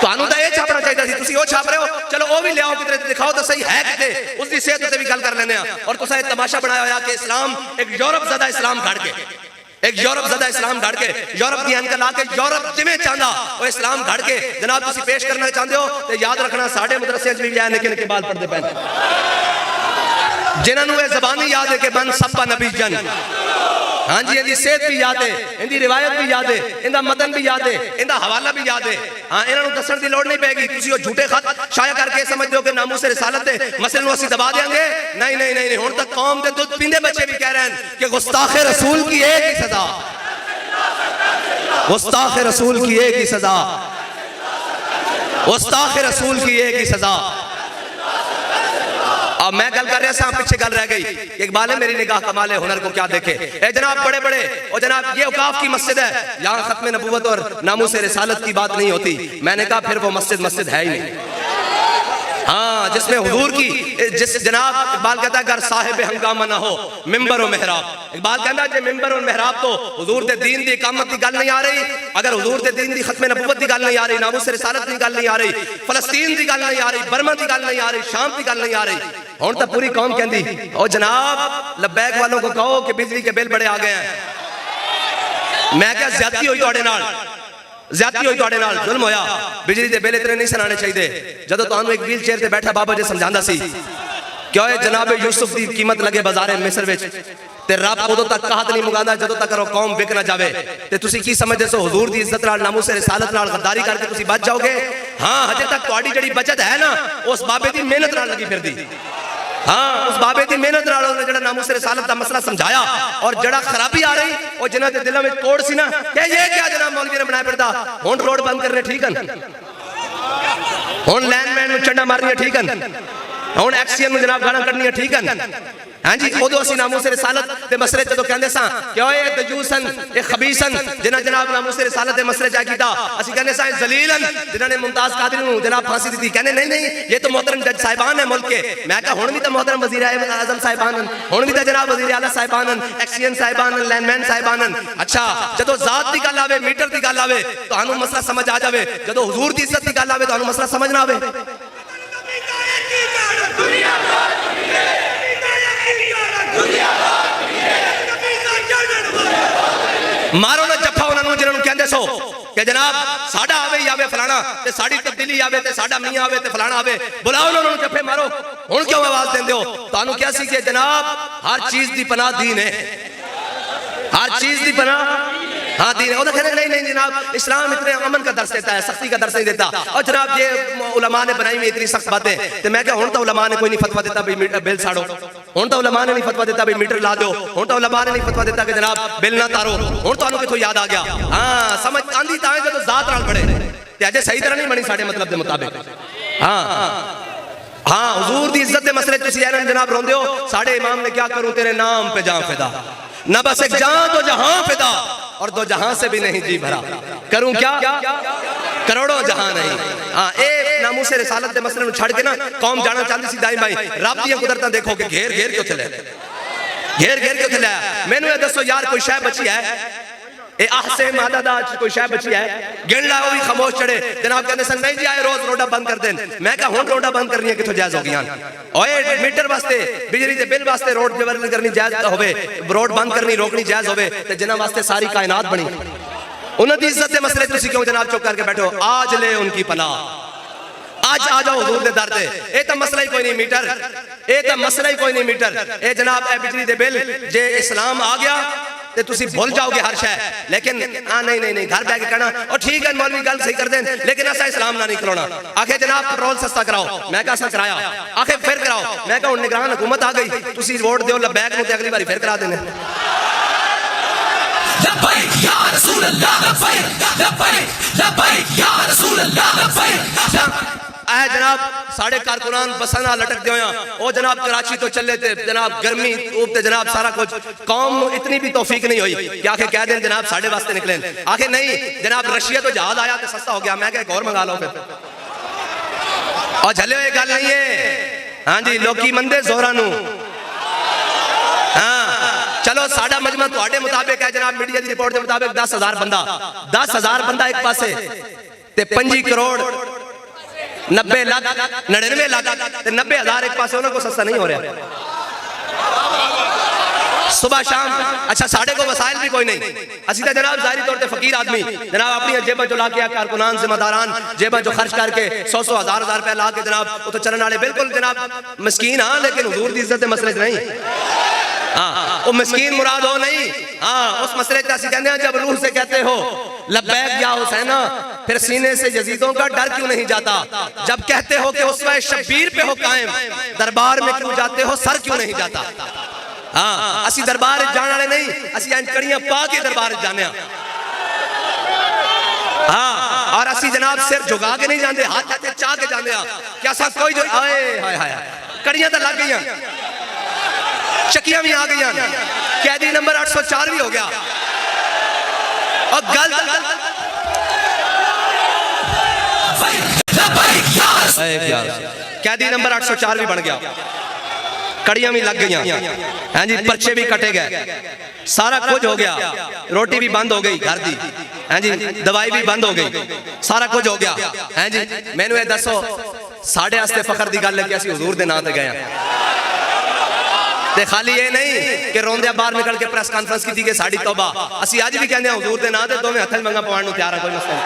तुहानू तो ये छापना चाहिए सी, तुसी वो छाप रहे हो। चलो वो भी ले आओ किधरे दिखाओ तो सही है किथे, उसकी सेहत उत्ते भी गल कर लेने। और तुसा एक तमाशा बनाया होया कि इस्लाम एक यूरोप ज़दा इस्लाम घड़ के, एक यूरोप ज़दा इस्लाम घड़ के, यूरोप की अंकल आके यूरोप जिवें चाहता वो इस्लाम घड़ के जनाब तुसी पेश करना चाहते हो तो याद रखना साडे मदरसे च भी निक्के निक्के बाल पढ़ते पे जिन्होंने ये जबानी याद है कि बन सब्बा नबी जन। हाँ जी, इनकी सेहत भी याद है, इनकी रिवायत भी याद है, इनका मतन भी याद है, इनका हवाला भी याद है। हाँ इन्होंने दसन की लोड़ नहीं पेगी। तुसी वो झूठे खत शाया करके समझते हो कि नामूस रिसालत दे मसले नूं असीं दबा देंगे। नहीं नहीं नहीं, हुण तक कौम के दुध पींदे बच्चे भी कह रहे हैं कि गुस्ताखे रसूल की एक ही सजा, गुस्ताखे रसूल की एक ही सजा, गुस्ताखे रसूल की एक ही सजा। अब मैं गल कर रहा था पीछे गल रह गई। इकबाल है मेरी निगाह कमाल हुनर को क्या देखे। ए जनाब बड़े बड़े और जनाब ये औकाफ की मस्जिद है, यहाँ खत्म नबूवत और नामूस रिसालत की बात नहीं होती। मैंने कहा फिर वो मस्जिद मस्जिद है ही नहीं। हाँ जिसमें हुजूर की जिस जनाब इकबाल कहता है अगर साहिब हंगामा ना हो मिंबर और मेहराब, इकबाल कहता है मिंबर और मेहराब तो हुजूर दे दीन दी इकामत की गल नहीं आ रही। अगर हुजूर दे दीन दी खत्म नबूवत की गल नहीं आ रही, नामूस रिसालत की गल नहीं आ रही, फलस्तीन की गल नहीं आ रही, बर्मा की गल नहीं आ रही, शाम की गल नहीं आ रही, हुण तो पूरी कौम कहती ओ जनाब लब्बैक वालों को कहो कि बिजली के बिल बड़े आ गए हैं। मैं क्या ज्यादती हुई तुहाडे नाल, ज्यादती हुई तुहाडे नाल, जुल्म होया। बिजली दे बिल इतने नहीं सुनाने चाहिए। जदों तुहानू एक व्हील चेयर ते बैठा बाबा जी समझांदा सी कि ओए जनाब यूसुफ दी कीमत लगे बाजारे मिस्र विच ते रब उदों तक कहत नहीं मुकांदा जदों तक कौम विक ना जावे। ते तुसी की समझदे सो हुजूर दी इज्जत नाल नामूस रिसालत नाल गद्दारी करके तुसी बच जाओगे? हाँ, हजे तक तुहाडी जिहड़ी बचत है ना उस बाबे दी मेहनत नाल लगी फिरदी। हाँ, उस बाबे दी मेहनत नाल उन्हें जिहड़ा नामूस रिसालत दा मसला समझाया और जिहड़ा खराबी आ रही और जिन्हां दे दिलों में कोड़ सी ना कि ये क्या जनाब मौलवी ने बनाया फिरदा, हुण रोड बंद करने ठीक है, हुण लैंडमैन नूं चंडा मारनियां ठीक है, हुण एक्सीएन नूं जनाब गालां कढनियां ठीक है। हाँ जी, उदों असीं नामूस रिसालत दे मसले जदों कहंदे सां कि ओए दजूसन ए खबीसन जिन्हां जनाब नामूस रिसालत दे मसले जा कीता, असीं कहंदे सां जलीलन जिन्हां ने मुमताज कादरी नूं जनाब फांसी दी, कहंदे नहीं नहीं ये तो मोहतरम जज साहिबान है मुल्क के। मैं कहा हुण भी तो मोहतरम वजीर आज़म साहिबान हन, हुण भी तो जनाब वजीर आला साहिबान हन, एक्सीएन साहिबान हन, लैंडमैन साहिबान हन। अच्छा, जदों जात दी गल आवे, मीटर दी गल आवे तुहानूं मसला समझ आ जावे, जदों हुजूर दी इज्जत दी गल आवे तुहानूं मसला समझ ना आवे। मारो ना जफ्फा उन्होंने जिन्होंने कहते सो कि जनाब साडा आवे ही आवे फलाना ते साडी तब्दीली आवे ते साडा मियां आवे ते फलाना आवे, बुलाओ उन्होंने जफ्फे मारो। हुण क्यों आवाज देंदे हो? तुहानूं क्या सी कि जनाब हर चीज दी पनाह दीन है, हर चीज दी पनाह हाँ दीन है। वो तो कहते नहीं नहीं जनाब इस्लाम इतने अमन का दर्स देता है, सख्ती का दर्स नहीं देता। और जनाब ये उलमा ने बनाई हुई इतनी सख्त बातें, तो मैं क्या हुण तो उलमा ने कोई नहीं फतवा देता भाई बिल साड़ो, हुण तो उलमा ने नहीं फतवा देता भाई मीटर ला दो, हुण तो उलमा ने नहीं फतवा देता कि जनाब बिल ना तारो। हुण तुहानूं किथों याद आ गया? हाँ, समझ आंदी तां है जदों जात नाल पड़े ते अजे सही तरह नहीं बनी साडे मतलब दे मुताबिक। हाँ हाँ, हुजूर दी इज्जत दे मसले तुसीं ऐन जनाब रोंदे हो, साडे इमाम ने क्या करूं तेरे नाम पे जान फिदा, न बस एक जान तो जहां फिदा और दो जहां से भी नहीं जी भरा, करूं क्या करोड़ों जहां नहीं। हाँ, एक नामूस रिसालत दे मसले नूं छड़ के ना कौम जाना चाहती सी दाई भाई रब दी कुदरतां देखो कि घेर घेर क्यों चले, घेर घेर क्यों चले। मैनू ये दसो यार कोई शय बची है ए आहसे मादा दा कोई शय बची है? गिन ला वो भी खामोश चढ़े। जनाब कहते सन नहीं जी आए रोज रोडा बंद कर देन। मैं कहा हुण रोडा बंद करनी है किथों जायज हो गईयां? ओए मीटर वास्ते बिजली दे बिल वास्ते रोड जबरन करनी जायज होवे, रोड बंद करनी रोकनी जायज होवे ते जिन्हां वास्ते सारी कायनात बनी, उन्हां दी इज्जत दे मसले तुसीं क्यों जनाब चुप करके बैठो? आज ले उनकी पनाह, आज आ जाओ हुजूर दे दर ते। ए तो मसला ही कोई नहीं मीटर, ए तो मसला ही कोई नहीं मीटर। ए जनाब ए बिजली दे बिल जे इस्लाम आ गया ते तुसी भूल जाओगे हर शय। लेकिन हाँ नहीं नहीं नहीं घर बैठ के कहना और ठीक है मौलवी गल सही कर दें, लेकिन ऐसा इस्लाम ना नहीं कराना। आखे जनाब पेट्रोल सस्ता कराओ, मैं कहा असा कराया, आखे फिर कराओ, मैं कहा निगरान हुकूमत आ गई तुसी वोट दो लबैक नूं ते अगली बारी फिर करा देने। लब्बैक या रसूल अल्लाह, लब्बैक लब्बैक लब्बैक या रसूल अल्लाह, लब्बैक। ऐ जनाब साढ़े कारकुनान बसां नाल लटकदे होया ओ जनाब कराची तो चले थे जनाब गर्मी धूप ते जनाब सारा कुछ, कौम इतनी भी तौफीक नहीं हुई कि आखे कह दें जनाब साढ़े वास्ते निकले। आखे नहीं जनाब रशिया तो जहाज आया तो सस्ता हो गया, मैं क्या एक और मंगा लो फिर। और झले हुए गल नहीं है। हाँ जी, लोकी मंदे जोरा नू। हाँ चलो साडा मजमा तुहाडे मुताबिक है जनाब मीडिया की रिपोर्ट के मुताबिक 10,000 बंदा, 10,000 बंदा एक पासे ते 25 करोड़ 90 लाख 99 लाख 90,000 एक पासे उन्होंने को सस्ता नहीं हो रहा सुबह शाम। अच्छा साढ़े को वसाइल भी कोई नहीं, असी तो जनाब जाहिर तौर पे फकीर आदमी जनाब अपनी जेबा जो ला के कारकुनान जिम्मेदारान जेबा जो खर्च करके 100 हजार रुपया ला के जनाब वो तो चलने वाले बिल्कुल जनाब मस्कीन। हाँ लेकिन हुजूर की इज्जत के मसले नहीं, हाँ वो मस्कीन मुराद हो नहीं। हाँ उस मसले का कहते हैं जब रूह से कहते हो लब्बैक या हुसैना फिर सीने से यजीदों का डर क्यों नहीं जाता? जब कहते हो कि उसमें शब्बीर पे हो कायम दरबार में क्यों जाते हो सर क्यों नहीं जाता? हाँ असी दरबार जाने वाले नहीं, असी कड़ियां पा के दरबार जाने। हाँ और असी जनाब सिर झुका के नहीं जाते, हाथ हाथ चाह के जाते। क्या सा कोई जो आए हाय हाय कड़ियां तो लग गई, चकियां भी आ गई, कैदी नंबर 804 भी हो गया और गल कैदी नंबर 804 भी बन गया, कड़ियां भी लग गई, हाँ जी पर्चे भी कटे गए, सारा कुछ हो गया, रोटी भी बंद हो गई घर दी, हाँ जी दवाई भी बंद हो गई, सारा कुछ हो गया। हाँ जी मैनू ये दसो साढ़े वास्ते फखर की गल है कि असीं हुजूर दे नाम ते गए ते खाली ये नहीं कि रोंदे बाहर निकल के प्रेस कॉन्फ्रेंस की कि साड़ी तौबा, असीं अज भी कहंदे हुजूर दे नाम ते दोवें हत्थां मंगा पवाउण नूं तैयार हां, कोई मसला नहीं।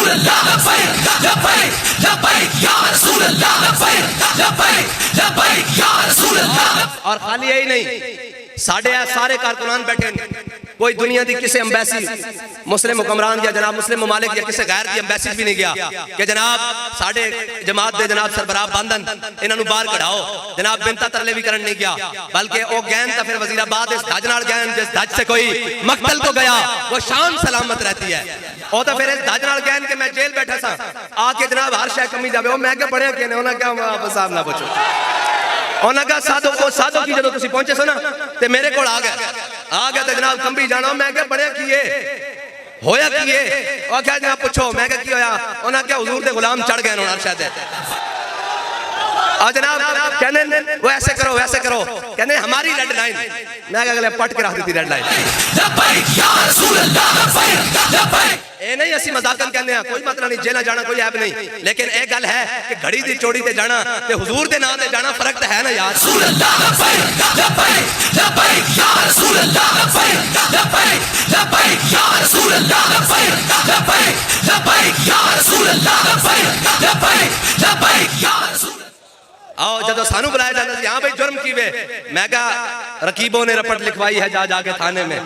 रसूल अल्लाह लब्बैक लब्बैक लब्बैक या रसूल अल्लाह लब्बैक लब्बैक लब्बैक या रसूल अल्लाह। और खाली यही नहीं, साढ़े सारे कारकुनान बैठे, कोई दुनिया की किसी एम्बेसी मुस्लिम हुक्मरान या जनाब मुस्लिम ममालिक या किसी गैर की एम्बेसी भी नहीं गया कि जनाब साढ़े जमात दे जनाब सरबराह बंधन इन्हों बाहर कढ़ाओ, जनाब बिनता तरले भी करन नहीं गया, बल्कि वो गैन तो फिर वजीराबाद इस धज नाल गैन जिस धज से कोई मकतल को गया वो शान सलामत रहती है। और तो फिर इस धज नाल गैन के मैं जेल बैठा सा आके जनाब हर शय कमी जावे, वो मैं क्या पढ़िया कि उन्हें क्या आप साहब ना पूछो, उन्हें कहा साधो की जो तुम पहुंचे सो ना ते मेरे को आ गया तो जनाब कंबी जाना, मैं क्या पढ़िया किए होया किए, और क्या जनाब पूछो, मैं क्या होया, उन्हें क्या हुजूर दे गुलाम चढ़ गए उन्होंने शायद, और जनाब कहने वो ऐसे करो वैसे करो, कहने हमारी रेड लाइन, मैं क्या अगले पट के रख दी थी रेड लाइन। लब्बैक या रसूल अल्लाह लब्बैक लब्बैक। ये नहीं असी मजाकन कहने हैं, कोई मतलब नहीं, जेना जाना कोई ऐप नहीं, लेकिन एक गल है कि घड़ी दी चोड़ी ते जाना ते हुजूर दे नाम ते जाना फर्क तो है ना यार। रसूल अल्लाह लब्बैक लब्बैक लब्बैक या रसूल अल्लाह लब्बैक लब्बैक लब्बैक या रसूल अल्लाह लब्बैक लब्बैक लब्बैक या रसूल अल्लाह लब्बैक लब्बैक लब्बैक या रसूल। आओ जब सानू बुलाया जाता यहाँ भाई जुर्म की वे, मैं कहा रकीबों ने रपट लिखवाई है जा जाके थाने में,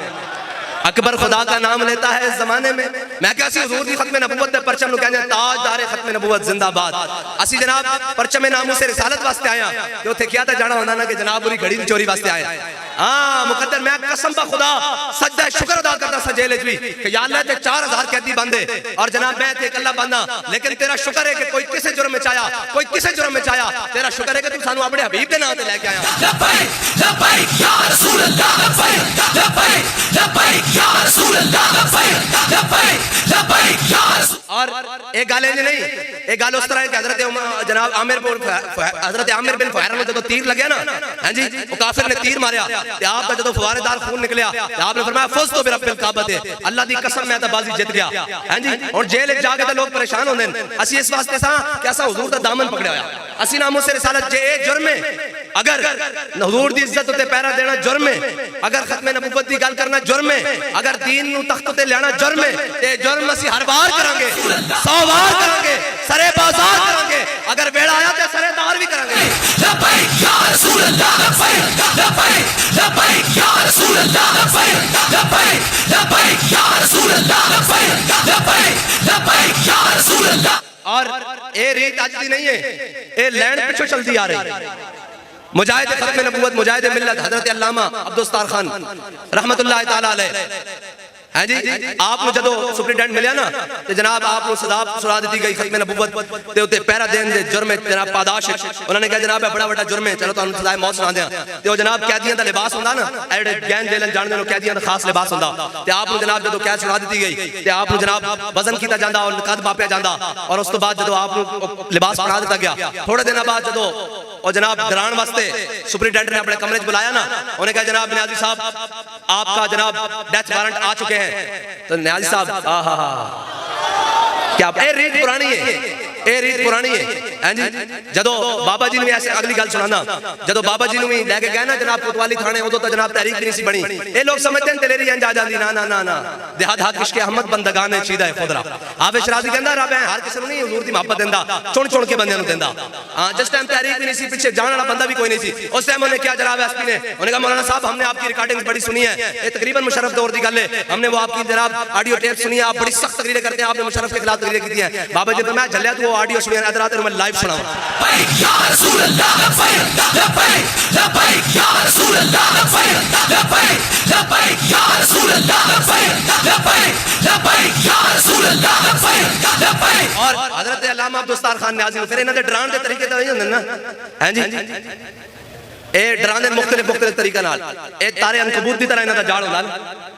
अकबर खुदा का नाम लेता है इस जमाने में, मैं क्या हुजूर दी खत्म नबूवत दे परचम कहते हैं ताजदार खत्म नबूवत जिंदाबाद, असी जनाब परचम नामू से रिसालत वास्ते आया तो उथे क्या था जाना होना ना कि जनाब पूरी घड़ी दी चोरी वास्ते आया। हाँ मुकद्दर मैं कसम बा खुदा सजदा शुक्र अदा करता सा जेल भी कि या अल्लाह ते 4000 कैदी बंदे और जनाब मैं ते अकेला बंदा, लेकिन तेरा शुक्र है कि कोई किसे जुर्म में आया, कोई किसे जुर्म में आया, तेरा शुक्र है कि तू सानू अपने हबीब दे नाम ते लेके आया। लब्बैक लब्बैक या रसूल अल्लाह लब्बैक लब्बैक लब्बैक या रसूल अल्लाह लब्बैक लब्बैक लब्बैक या रसूल। और एक गाल नहीं, एक गाल उस तरह है कि हजरत जनाब आमिर बिन फुहैर में जब तीर लगे ना, हां जी वो काफिर ने तीर मारया ते आपका जब फुवारेदार खून निकलिया ते आपने फरमाया फुज़ तो बिरब्बिल काबा ते अल्लाह दी कसम मैं तो बाजी जीत गया। हां जी और जेल जाके तो लोग परेशान होंदे ने, असि इस वास्ते सा कि असा हुजूर दा दामन पकड़या होया, असि नामो से रिसालत जे ए जुर्म है, अगर हुजूर दी इज्जत ते पहरा देना जुर्म है, अगर खत्म नबूवत दी गल करना जुर्म है, अगर दीन नु तख्त ते लेना जुर्म है, ते जुर्म असि हर बार करांगे, 100 बार करांगे, सरे बाजार करांगे, अगर वेड़ा आया तो सरेदार भी करांगे। लब्बैक या रसूल अल्लाह लब्बैक लब्बैक लब्बैक या रसूल अल्लाह लब्बैक लब्बैक लब्बैक या रसूल अल्लाह लब्बैक लब्बैक लब्बैक या रसूल अल्लाह। और ये रीत आज दी नहीं है, ये लैंड पिछो चलती आ रही। मुजाहिद खत्म नबूवत मुजाहिद मिल्लत हजरत अल्लामा अब्दुस्तार खान रहमतुल्लाह ताला अलैह, हाँ जी आपको जदों सुपरिटेंडेंट मिलिया ना तो जनाब आपको सुना दी गई खत्म नबूवत ते उत्ते पहरा देने दे जुर्म जनाब पादाश, उन्होंने कहा जनाब बड़ा बड़ा जुर्म है, चलो तुहानू सज़ाए मौत सुना दियां, ते जनाब कैदियां दा लिबास हुंदा ना, एड़े गैन जेलन जाणदे नो कैदियां दा खास लिबास हुंदा, ते आपको जनाब जदों कैद सुना दी गई ते आपको जनाब वजन कीता जांदा और कद मापिया जांदा, और उस तो बाद जदों आपको लिबास पहना दिता गया, थोड़े दिन बाद जदों और जनाब डराने वास्ते सुपरिटेंडेंट ने अपने कमरे में बुलाया ना, उन्हें कहा जनाब न्याजी साहब आपका जनाब डेथ वारंट आ चुके हैं, तो न्याजी साहब क्या ये रीत पुरानी है, ये रीत पुरानी है। हैं जी जदों बाबा जी ने ऐसे अगली गल सुनाना, जदों बाबा जी ने भी लेके गए ना जनाब कोतवाली थाने, उदों तो जनाब तहरीक नहीं सी बनी, ये लोग समझते हैं तेरी अंज आ जाती, ना ना ना ना देहात हाथ किशके अहमद बंदगान है चीदा है खुदरा हाफिज शराजी कहंदा रब है हर किसी नहीं हुजूर दी मोहब्बत देंदा, चुन चुन के बंदे नु देंदा। हां जिस टाइम तहरीक भी नहीं सी, पीछे जाने वाला बंदा भी कोई नहीं सी, उस टाइम उन्होंने क्या जनाब एसपी ने उन्होंने कहा मौलाना साहब हमने आपकी रिकॉर्डिंग्स बड़ी सुनी है, ये तकरीबन मुशर्रफ दौर दी गल है, हमने वो आपकी जनाब ऑडियो टेप सुनी है, आप बड़ी सख्त तकरीरें करते हैं, आपने मुशर्रफ के खिलाफ तकरीरें की है। बाबा जी तो मैं झल्लिया तू वो ऑडियो सुनिया इधर आते मैं लाइव सुनाऊं। लब्बैक या रसूल अल्लाह लब्बैक लब्बैक लब्बैक या रसूल अल्लाह लब्बैक लब्बैक लब्बैक या रसूल अल्लाह लब्बैक लब्बैक लब्बैक या रसूल अल्लाह लब्बैक लब्बैक। और हजरत अल्लामा अब्दुस्तार खान न्याज़ी फिर इन्हां दे डराण दे तरीके तो नहीं हुंदे ना, हैं जी ए डराने मुख्तलिफ मुख्तलिफ तरीके नाल, ए तारे अनकबूत दी तरह इन्हां दा जाल हुंदा,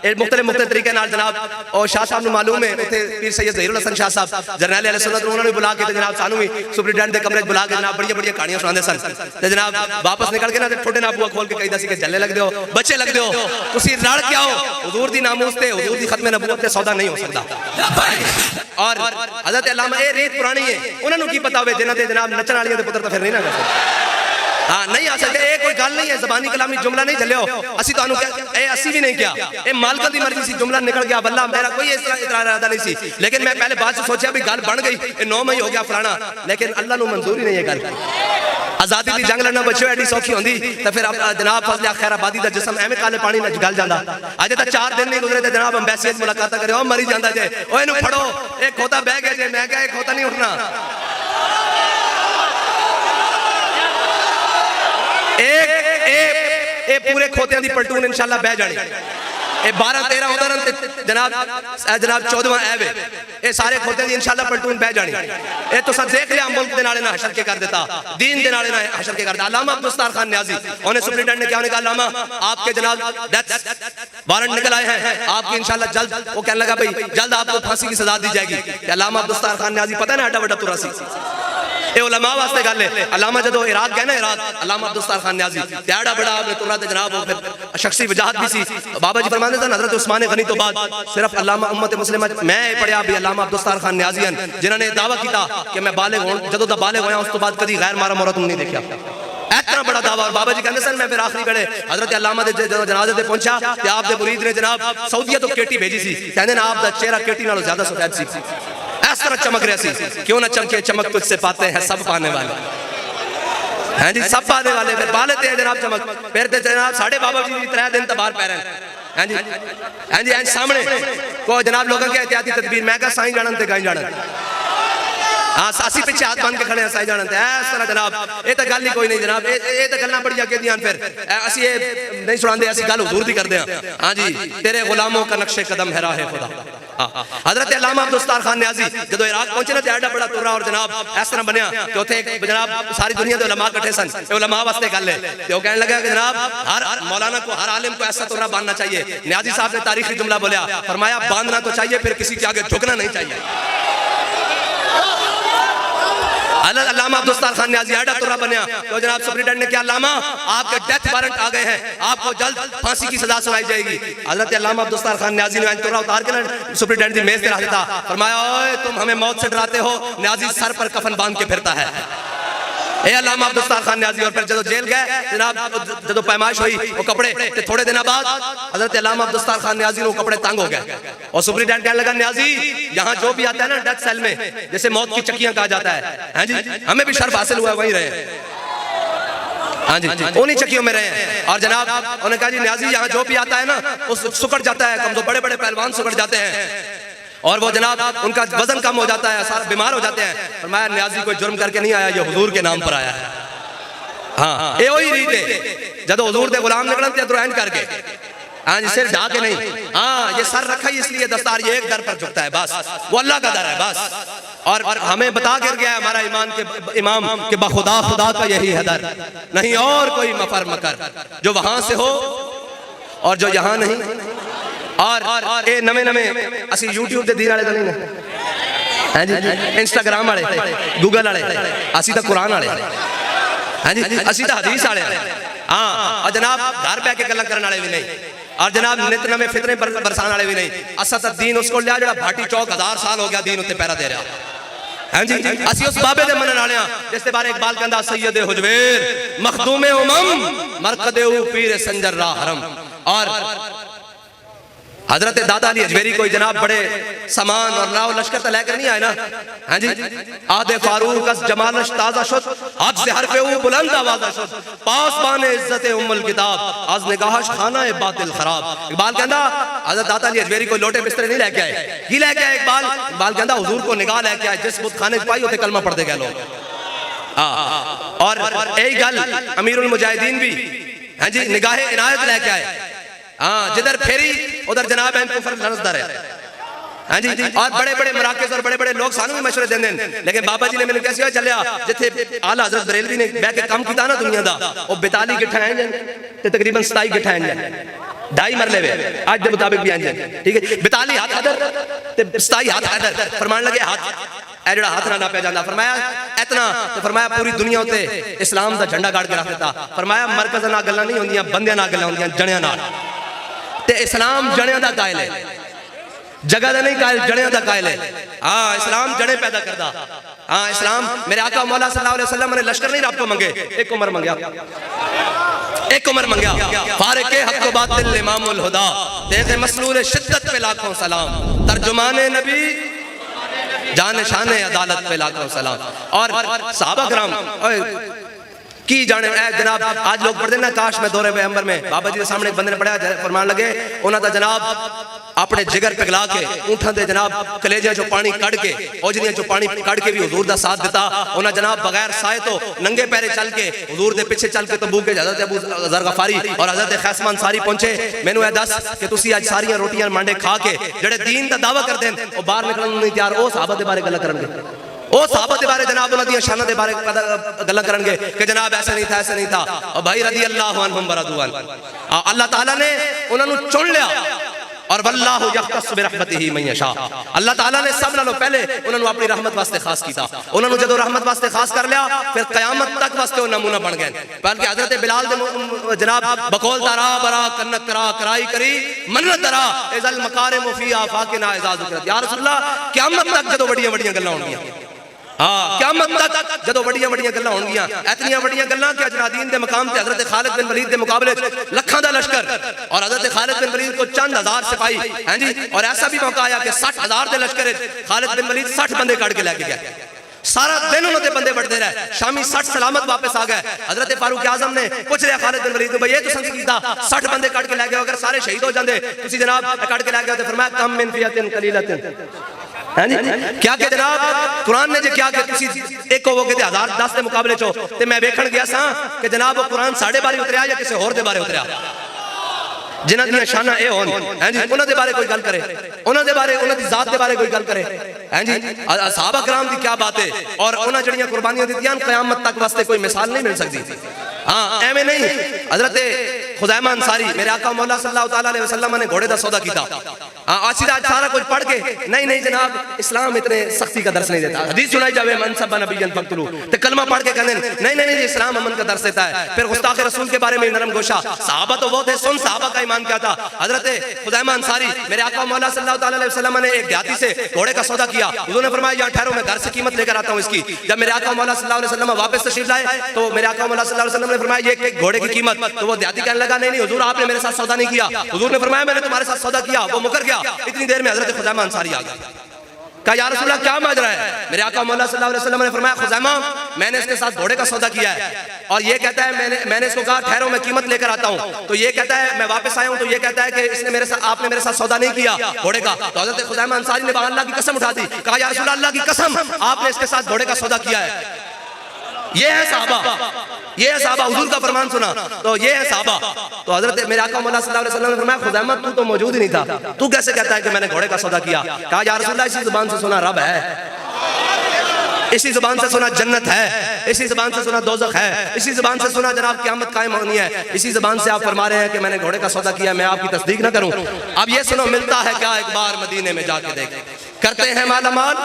ए मुख्तलिफ मुख्तलिफ तरीके नाल जनाब। और शाह साहब नु मालूम है उथे पीर सैयद ज़हीरुल हसन शाह साहब जरनैली अहले सुन्नत उन्होंने भी बुला के ते जनाब सानू भी सुपरिटेंडेंट दे कमरे च बुला के जनाब बड़ी बड़ी कहानियां सुनांदे सन, ते जनाब वापस निकल के ना ठोडे ना बुआ खोल के कहीदा सी कि जल्ले लगदे हो, बच्चे लगदे हो, तुसी रल के आओ, हुजूर दी नामूस ते हुजूर दी खत्म नबूवत ते सौदा नहीं हो सकदा। और हजरत अल्लामा ए रीत पुरानी है, उन्हां नु की पता होवे जिन्हां दे जनाब नचण वालियां दे पुत्र तो फिर नहीं ना कर सकदे, हाँ नहीं आ सकते। कोई गल नहीं है, ज़बानी कलामी जुमला नहीं चलियो। असी तो असी भी नहीं किया, ये मालिक दी मर्जी सी, जुमला निकल गया बल्ला, मेरा कोई इरादा नहीं सी। लेकिन मैं पहले बाद से सोचा भी गल बन गई, 9 मई हो गया फलाना, लेकिन अल्लाह नू मंजूर ही नहीं है गल। आजादी दी जंग लड़ना बच्चों एडी सौखी होंदी तो फिर जनाब फजल खैराबादी दा जिस्म एवें काले पानी नाल गल जांदा। अजे तक 4 दिन नहीं गुजरे ते जनाब अंबैसी मुलाकात करे, ओ मरी जांदा जे, ओ इनू फड़ो, ए खोता बह गया जे। मैं कहा ए खोता नहीं उठना, एक पूरे खोतियां दी पलटून इंशाल्लाह बह जानी। 12-13 उधर जनाब 14वां ऐब ये सारे खोतियां दी इंशाल्लाह पलटून बह जानी। ये तो सब देख लिया, मुल्क दे नाले ना हशर के कर देता, दीन दे नाले ना हशर के कर देता। अल्लामा अब्दुल सत्तार खान न्याजी उन्हें सुप्रीटेंडेंट ने क्या कहा, अल्लामा आपके जनाब डेथ वारंट निकल आए हैं, आपकी इंशाल्लाह जल्द, वो कहने लगा भाई जल्द आपको फांसी की सजा दी जाएगी। अल्लामा अब्दुल सत्तार खान न्याजी पता ना एडा बड़ा तुरासी, ये उलमा वास्ते गल है। अल्लामा जदों इराक गए ना, इराक अल्लामा अब्दुल सत्तार खान न्याजी त्याड़ा बड़ा आपने तुरा ते जनाब, वो फिर शख्सी वजाहत भी सी। बाबा जी फरमाते थे हज़रत उस्मान गनी तो बाद सिर्फ अल्लामा उम्मत मुस्लिमा मैं पढ़िया भी अल्लामा अब्दुल सत्तार खान न्याजी हैं, जिन्होंने दावा किया कि मैं बालिग हूं, जदों दा बालिग होया उस तो बाद कभी गैर मारा मोहरत नहीं देखा, इतना बड़ा दावा। और बाबा जी कहते सन मैं फिर आखिरी घड़े हजरत अल्लामा दे जनाजे ते पहुंचा ते आप दे मुरीद ने जनाब सऊदीया तो केटी भेजी सी, कहंदे ना आप दा चेहरा केटी नालों ज्यादा सफेद सी, इस तरह चमक रहा सी। क्यों ना चमके, चमक तुझसे पाते हैं सब पाने वाले, हैं जी सब पाने वाले, फिर पा लेते हैं जनाब चमक। फिर ते जनाब साढ़े बाबा जी 3 दिन तो बाहर पै रहे हैं, हैं जी, हैं जी, सामने को जनाब लोगों के एहतियाती तदबीर, मैं कहा साईं जानन ते गाई जानन, हाँ असी पिछे हाथ बन के खड़े हैं साईं जानन ते, इस तरह जनाब ये तो गल ही कोई नहीं जनाब, ये तो गल्लां बड़ियां कहदियां फिर असी ये नहीं सुनांदे, असी गल हुजूर दी करदे हां। हाँ जी, तेरे गुलामों का नक्शे कदम है राहे खुदा। हजरत अल्लामा अब्दुल सत्तार खान न्याजी जदों इराक पहुंचे ना ते एडा बड़ा तुरा और जनाब इस तरह बनया कि उत्थे जनाब सारी दुनिया दे उलमा इकट्ठे सन, ये उलमा वास्ते गल है। ते वो कहने लगा कि जनाब हर मौलाना को, हर आलिम को ऐसा तुरा बांधना चाहिए। न्याजी साहब ने तारीखी जुमला बोला, फरमाया बांधना तो चाहिए, फिर किसी के आगे झुकना नहीं चाहिए। अल्लामा अब्दुल सत्तार खान न्याजी एडा तुरा बनया तो जनाब सुप्रीटेंडेंट ने क्या, अल्लामा आपके डेथ वारंट आ गए हैं, आपको जल्द फांसी की सजा सुनाई जाएगी। हजरत अल्लामा अब्दुल सत्तार खान न्याजी ने तुरा उतार के ना सुप्रीटेंडेंट की मेज पे रख देता, फरमाया ओए तुम हमें मौत से डराते हो, न्याजी सर पर कफन बांध के फिरता है, ए अल्लामा अब्दुल सत्तार खान न्याजी। और फिर जब जेल गए जनाब, जब पैमाइश हुई वो कपड़े ते थोड़े दिन बाद हजरत अल्लामा अब्दुल सत्तार खान न्याजी ने कपड़े तंग हो गए और सुप्रीटेंडेंट कहने लगा, न्याजी यहाँ जो भी आता है ना डेथ सेल में, जैसे मौत की चक्कियां कहा जाता है जी, हमें भी शर्फ हासिल हुआ वहीं रहे, हाँ जी, उन्हीं चक्कियों में रहे। और जनाब उन्होंने कहा जी न्याजी यहाँ जो भी आता है ना वो सुकड़ जाता है, कम तो बड़े बड़े पहलवान सुकड़ जाते हैं और वो जनाब उनका वजन कम हो जाता है, सारे बीमार हो जाते हैं। फरमाया न्याजी कोई जुर्म करके नहीं आया, ये हुजूर के नाम पर आया है। हाँ ये वही रीत है, जब हुजूर दे गुलाम निकलन ते दुरान करके, हाँ जी सिर ढा के नहीं, हाँ ये सर रखा ही इसलिए दस्तार ये एक दर पर झुकता है, बस वो अल्लाह का दर है बस। और हमें बता कर गया हमारा ईमान के इमाम के बखुदा खुदा का यही है दर, नहीं और कोई मफर मकर, जो वहां से हो और जो यहाँ नहीं। और ये नवे नवे असी यूट्यूब ते दीन वाले तो नहीं ना, हैं जी इंस्टाग्राम वाले, गूगल वाले, असी तो कुरान वाले, हैं जी असी तो हदीस वाले, हाँ। और जनाब घर बह के गल्लां करने वाले भी नहीं, और जनाब नित नवे फितरे बरसाने वाले भी नहीं। असा तो दीन उसको लिया जो भाटी चौक 1000 साल हो गया दीन उत्ते पैरा दे रहा, हैं जी। असी उस बाबे दे मनन वाले हां जिस दे बारे इकबाल कहंदा, सैयद हुजवेर मखदूम उमम मरकदे पीर संजर रा हरम। और हजरत दादा अली अजमेरी कोई जनाब बड़े सामान और नाव लश्कर तो लेकर नहीं आए ना, हाँ जी। आदे फारूक अस जमानश ताजा शुद हद से हर पे वो बुलंद आवाज़ शुद पासबान इज्जत उम्मुल किताब आज निगाहश खाना है बातिल खराब। इकबाल कहंदा हजरत दादा अली अजमेरी कोई लोटे बिस्तरे नहीं लेके आए, की लेके आए इकबाल कहंदा हुजूर को निगाह लेके आए, जिस बुत खाने पाई होते कलमा पढ़ते गए लोग। और यही गल अमीरुल मुजाहिदीन भी, हाँ जी, निगाहे इनायत लेके आए, हाँ जिधर फेरी उधर जनाब नजर है, हाँ जी। और बड़े बड़े मराकज़ और बड़े बड़े लोग सानू भी मशवरे देंदे, लेकिन बाबा जी ने मैंने कैसे चलिया जिथे आला हजरत बरेलवी ने बह के काम किया ना दुनिया दा, वो 42 गिट्ठा हैं ते तकरीबन 27 गिट्ठा हैं, 2.5 मरले वे आज के मुताबिक भी हैं, ठीक है। 42 हाथ हैदर ते 27 हाथ हैदर, फरमान लगे हाथ ए जड़ा हाथ ना नापया जाता, फरमाया इतना, तो फरमाया पूरी दुनिया उत्ते इस्लाम दा झंडा गाड़ के रख देता। फरमाया मरकज़ नाल गल्लां नहीं होंदियां, बंदियां नाल गल्लां होंदियां, जणियां नाल। ते इस्लाम जणियां दा कायल है, जगह दा नहीं कायल, जणियां दा कायल है। हाँ इस्लाम जड़े पैदा करदा, हाँ इस्लाम। मेरे आका मौला सल्लल्लाहु अलैहि वसल्लम ने लश्कर नहीं रब को मंगे, एक उमर मंगया। एक उमर मंगया फारिक के हक बातिल इमामुल हुदा देखे मसरूर शिद्दत पे लाखों सलाम तर्जुमाने नबी जान शान अदालत पे लाखों सलाम। और सहाबा कराम की जाने जनाब आज लोग पढ़ते ना काश मैं दौरे पैगंबर में बाबा जी के सामने एक बंदे ने पढ़ा फरमान लगे उन्होंने जनाब अपने जिगर पिघला के ऊँठां दे जनाब कलेजे चो पानी कड़ के औजरियां चो पानी कड़ के भी हुजूर दा साथ दिता। उन्हें जनाब बगैर साए तो नंगे पैरे चल के हुजूर दे पीछे चल के तबूक के हज़रत अबू ज़र गफारी और हज़रत खैसमा अंसारी पहुंचे। मैनू दस कि तुसी अज सारियां रोटियां मांडे खा के जेड़े दीन दा दावा करते हैं वो बाहर निकलण नहीं तैयार, वो सहाबा दे बारे गल करनगे, वो सहाबा के बारे जनाब उन्हां दी शान के बारे गल करनगे कि जनाब ऐसा नहीं था ऐसा नहीं था। और भाई रज़ी अल्लाह अन्हुम व रज़ू अन्हु अल्लाह ताला ने उन्होंने चुन लिया और वल्लाहु यख्तस्सु बिरहमतिही मन यशा। अल्लाह ताला ने सब नालों पहले उन्होंने अपनी रहमत वास्ते खास किया। उन्होंने जदों रहमत वास्ते खास कर लिया फिर क़यामत तक वास्ते वो नमूना बन गए। बल्कि हज़रत बिलाल दे जनाब बकौल दरा बरा कन्नत करा कराई करी मन्नत दरा इज़ल मकारिम फी आफाकिना इज़ा ज़ुकिरत या रसूलल्लाह क़यामत तक जदों बड़ियां बड़ियां गल्लां होंगियां। हाँ क़यामत तक जदों बड़ियां बड़ियां गल्लां होंगियां इतनियां बड़ियां गल्लां कि अजनादीन दे मकाम ते हज़रत खालिद बिन वलीद दे मुकाबले लखां दा लश्कर और हज़रत खालिद बिन वलीद को चंद हजार सिपाही हैं जी। और ऐसा भी मौका आया कि 60,000 दे लश्कर खालिद बिन वलीद 60 बंदे काट के लेके गया। सारा दिन उन्होंने बंदे बढ़ते रहे, शामी 60 सलामत वापस आ गए। हज़रत फारूक आज़म ने पूछ लिया खालिद बिन वलीद को भाई ये तुसां की कीता 60 बंदे काट के ले गए, अगर सारे शहीद हो जांदे तुसी जनाब काट के ले गए तो फरमाया कम मिन फियतिन कलीलतिन हैं जी। क्या कि जनाब कुरान ने जो क्या कि तुसी एक होवोगे ते 1010 के मुकाबले चो ते मैं वेखण गया सा कि जनाब वो कुरान साडे बारे उतरिया या किसी होर दे बारे उतरिया जिन्हां दी शाना ए होन हैं जी उन्हां दे बारे कोई गल करे, उन्हां दे बारे उन्हां दी जात दे बारे कोई गल करे हैं जी। सहाबा कराम दी क्या बात है और उन्हां जड़ियां कुर्बानियां दित्तियां क़यामत तक वास्ते कोई मिसाल नहीं मिल सकती। हाँ एवं नहीं हज़रत खुज़ैमा अंसारी मेरे आका मौला सल्लल्लाहु तआला अलैहि वसल्लम ने घोड़े का सौदा किया। आज सारा कुछ पढ़ के नहीं जनाब इस्लाम इतने सख्ती का दर्श नहीं देता। हदीस सुनाई जावे मन सब्बा नबिय्यन फक्तुलू ते कलमा पढ़ के कहते नहीं इस्लाम अमन का दर्श देता है। फिर गुस्ताख रसूल के बारे में नरम गोशा सहाबा तो वो थे, सुन सहाबा का ईमान क्या था। हज़रत खुज़ैमा अंसारी मेरे आका मौला सल्लल्लाहु तआला अलैहि वसल्लम ने एक देहाती से घोड़े का सौदा किया। उन्होंने फरमाया यहाँ ठहरो मैं घर से कीमत लेकर आता हूँ इसकी। जब मेरे आका मौला सल्लल्लाहु अलैहि वसल्लम वापस तशरीफ लाए तो मेरे आका मौला सल्लल्लाहु अलैहि वसल्लम ने फरमाया ये घोड़े की कीमत, तो वो देहाती कहने लगा नहीं हुजूर आपने मेरे साथ सौदा नहीं किया। हुजूर ने फरमाया मैंने तुम्हारे साथ सौदा किया। वो मुकर गया। इतनी देर में हज़रत खुज़ैमा अंसारी आ गया। कहा या रसूलल्लाह क्या माजरा है। मेरे आका मौला सल्लल्लाहु अलैहि वसल्लम ने फरमाया खुज़ैमा मैंने इसके साथ घोड़े का सौदा किया है और ये कहता है मैंने इसको कहा ठहरो मैं कीमत लेकर आता हूँ, तो ये कहता है मैं वापस आया हूँ, तो ये कहता है कि इसने मेरे साथ आपने मेरे साथ सौदा नहीं किया घोड़े का। तो हज़रत खुज़ैमा अंसारी ने अल्लाह की कसम उठा दी। कहा या रसूलल्लाह अल्लाह की कसम आपने इसके साथ घोड़े का सौदा किया है। ये है साहबा हुजूर का फरमान सुना तो ये है साहबा। तो हजरत मेरे आका मौला सल्लल्लाहु अलैहि वसल्लम ने फरमाया खुज़ैमा तू तो मौजूद ही नहीं था, तू कैसे कहता है कि मैंने घोड़े का सौदा किया। कहा या रसूलल्लाह इसी जुबान से सुना रब है, इसी जुबान से सुना जन्नत है, इसी जुबान से सुना दोज़ख है, इसी जुबान से सुना जनाब क़यामत कायम होनी है, इसी जुबान से आप फरमा रहे हैं कि मैंने घोड़े का सौदा किया, मैं आपकी तस्दीक ना करूं। अब ये सुनो मिलता है क्या एक बार मदीने में जाके देख करते हैं माला माल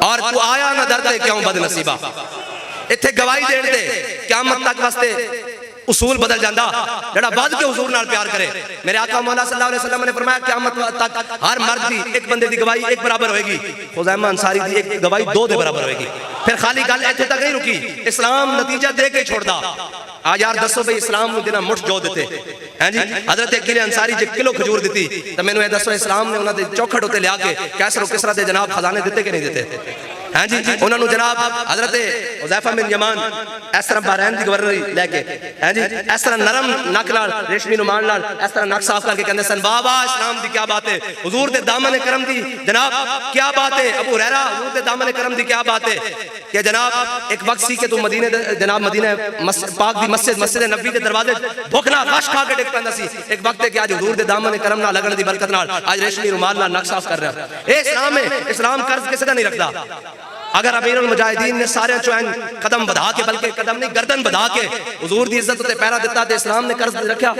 और तू आया ना डरते क्यों बदनसीबा। इत्थे गवाही देण दे क़यामत तक वास्ते उसूल बदल जांदा जड़ा बद के हुजूर नाल प्यार करे। मेरे आका मौला सल्लल्लाहु अलैहि वसल्लम ने फरमाया क़यामत तक हर मर्द की एक बंदे की गवाही एक बराबर होएगी, खुज़ैमा अंसारी की एक गवाही 2 दे बराबर होएगी। फिर खाली गल इत्थे तक नहीं रुकी, इस्लाम नतीजा दे के छोड़दा। आज यार दसो भाई इस्लाम जिन्हें मुठ जो देते हैं जी। हज़रत अकील अंसारी जो किलो खजूर दी तो मैंने यह दसो इस्लाम ने उन्होंने चौखट उत्ते लिया के कैसर किसरा दे जनाब खजाने दिते कि नहीं दिते हैं जी। उन्होंने जनाब हज़रत हुज़ैफा बिन यमान इस तरह बहरैन की गवर्नरी लैके हैं जी इस तरह नरम नक नाल रेशमी रुमाल नाल इस तरह नक साफ करके कहते सन वाह वाह इस्लाम की क्या बात है, हुजूर दे दामन करम दी जनाब क्या बात है। अबू हुरैरा हुजूर दे दामन करम दी क्या बात है कि जनाब एक वक्त सी के तू मदीने जनाब मदीने पाक दी मस्जिद नबी के दरवाजे भुख ना गश खा के टिक पैंदा सी। एक वक्त है कि आज हुजूर दे दामन करम नाल लगन दी बरकत नाल आज रेशमी रुमाल नाल नक साफ कर रहा है। ए इस्लाम है, इस्लाम कर्ज किसी का नहीं रखता। अगर अमीरुल मुजाहिदीन ने सारे चौन कदम बढ़ा के बल्कि कदम नहीं गर्दन बढ़ा के हुजूर दी इज्जत ते पैरा दिता ते इस्लाम ने कर्ज नहीं रखा।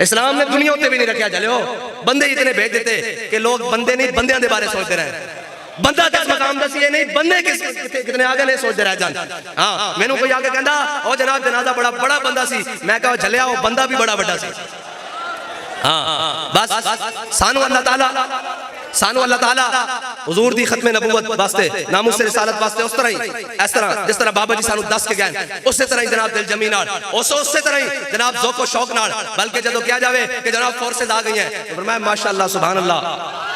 इस्लाम ने दुनिया उत्ते भी नहीं रखा। चलो बंदे इतने भेज देते कि लोग बंदे नहीं बंदियां दे बारे सोचते रहे। बंदा किस मकाम दसी ये नहीं बंदे कितने आगे नहीं सोचते रह जान। हाँ मैनू कोई आके कहंदा ओ जनाब जनाजा बड़ा बंदा सी, मैं कहा झलिया वो बंदा भी बड़ा बड़ा सी। हाँ बस सानू अल्लाह ताला सानू अल्लाह ताला हुजूर दी खत्म नबूवत वास्ते नामुस रिसालत वास्ते उस तरह ही इस तरह जिस तरह बाबा जी सानू दस के गए उसी तरह ही जनाब दिल जमी नाल उसी तरह ही जनाब ज़ौक़ व शौक नाल बल्कि जदों क्या जावे कि जनाब फोर्सेस आ गई हैं तो फरमाया माशाअल्लाह सुभान अल्लाह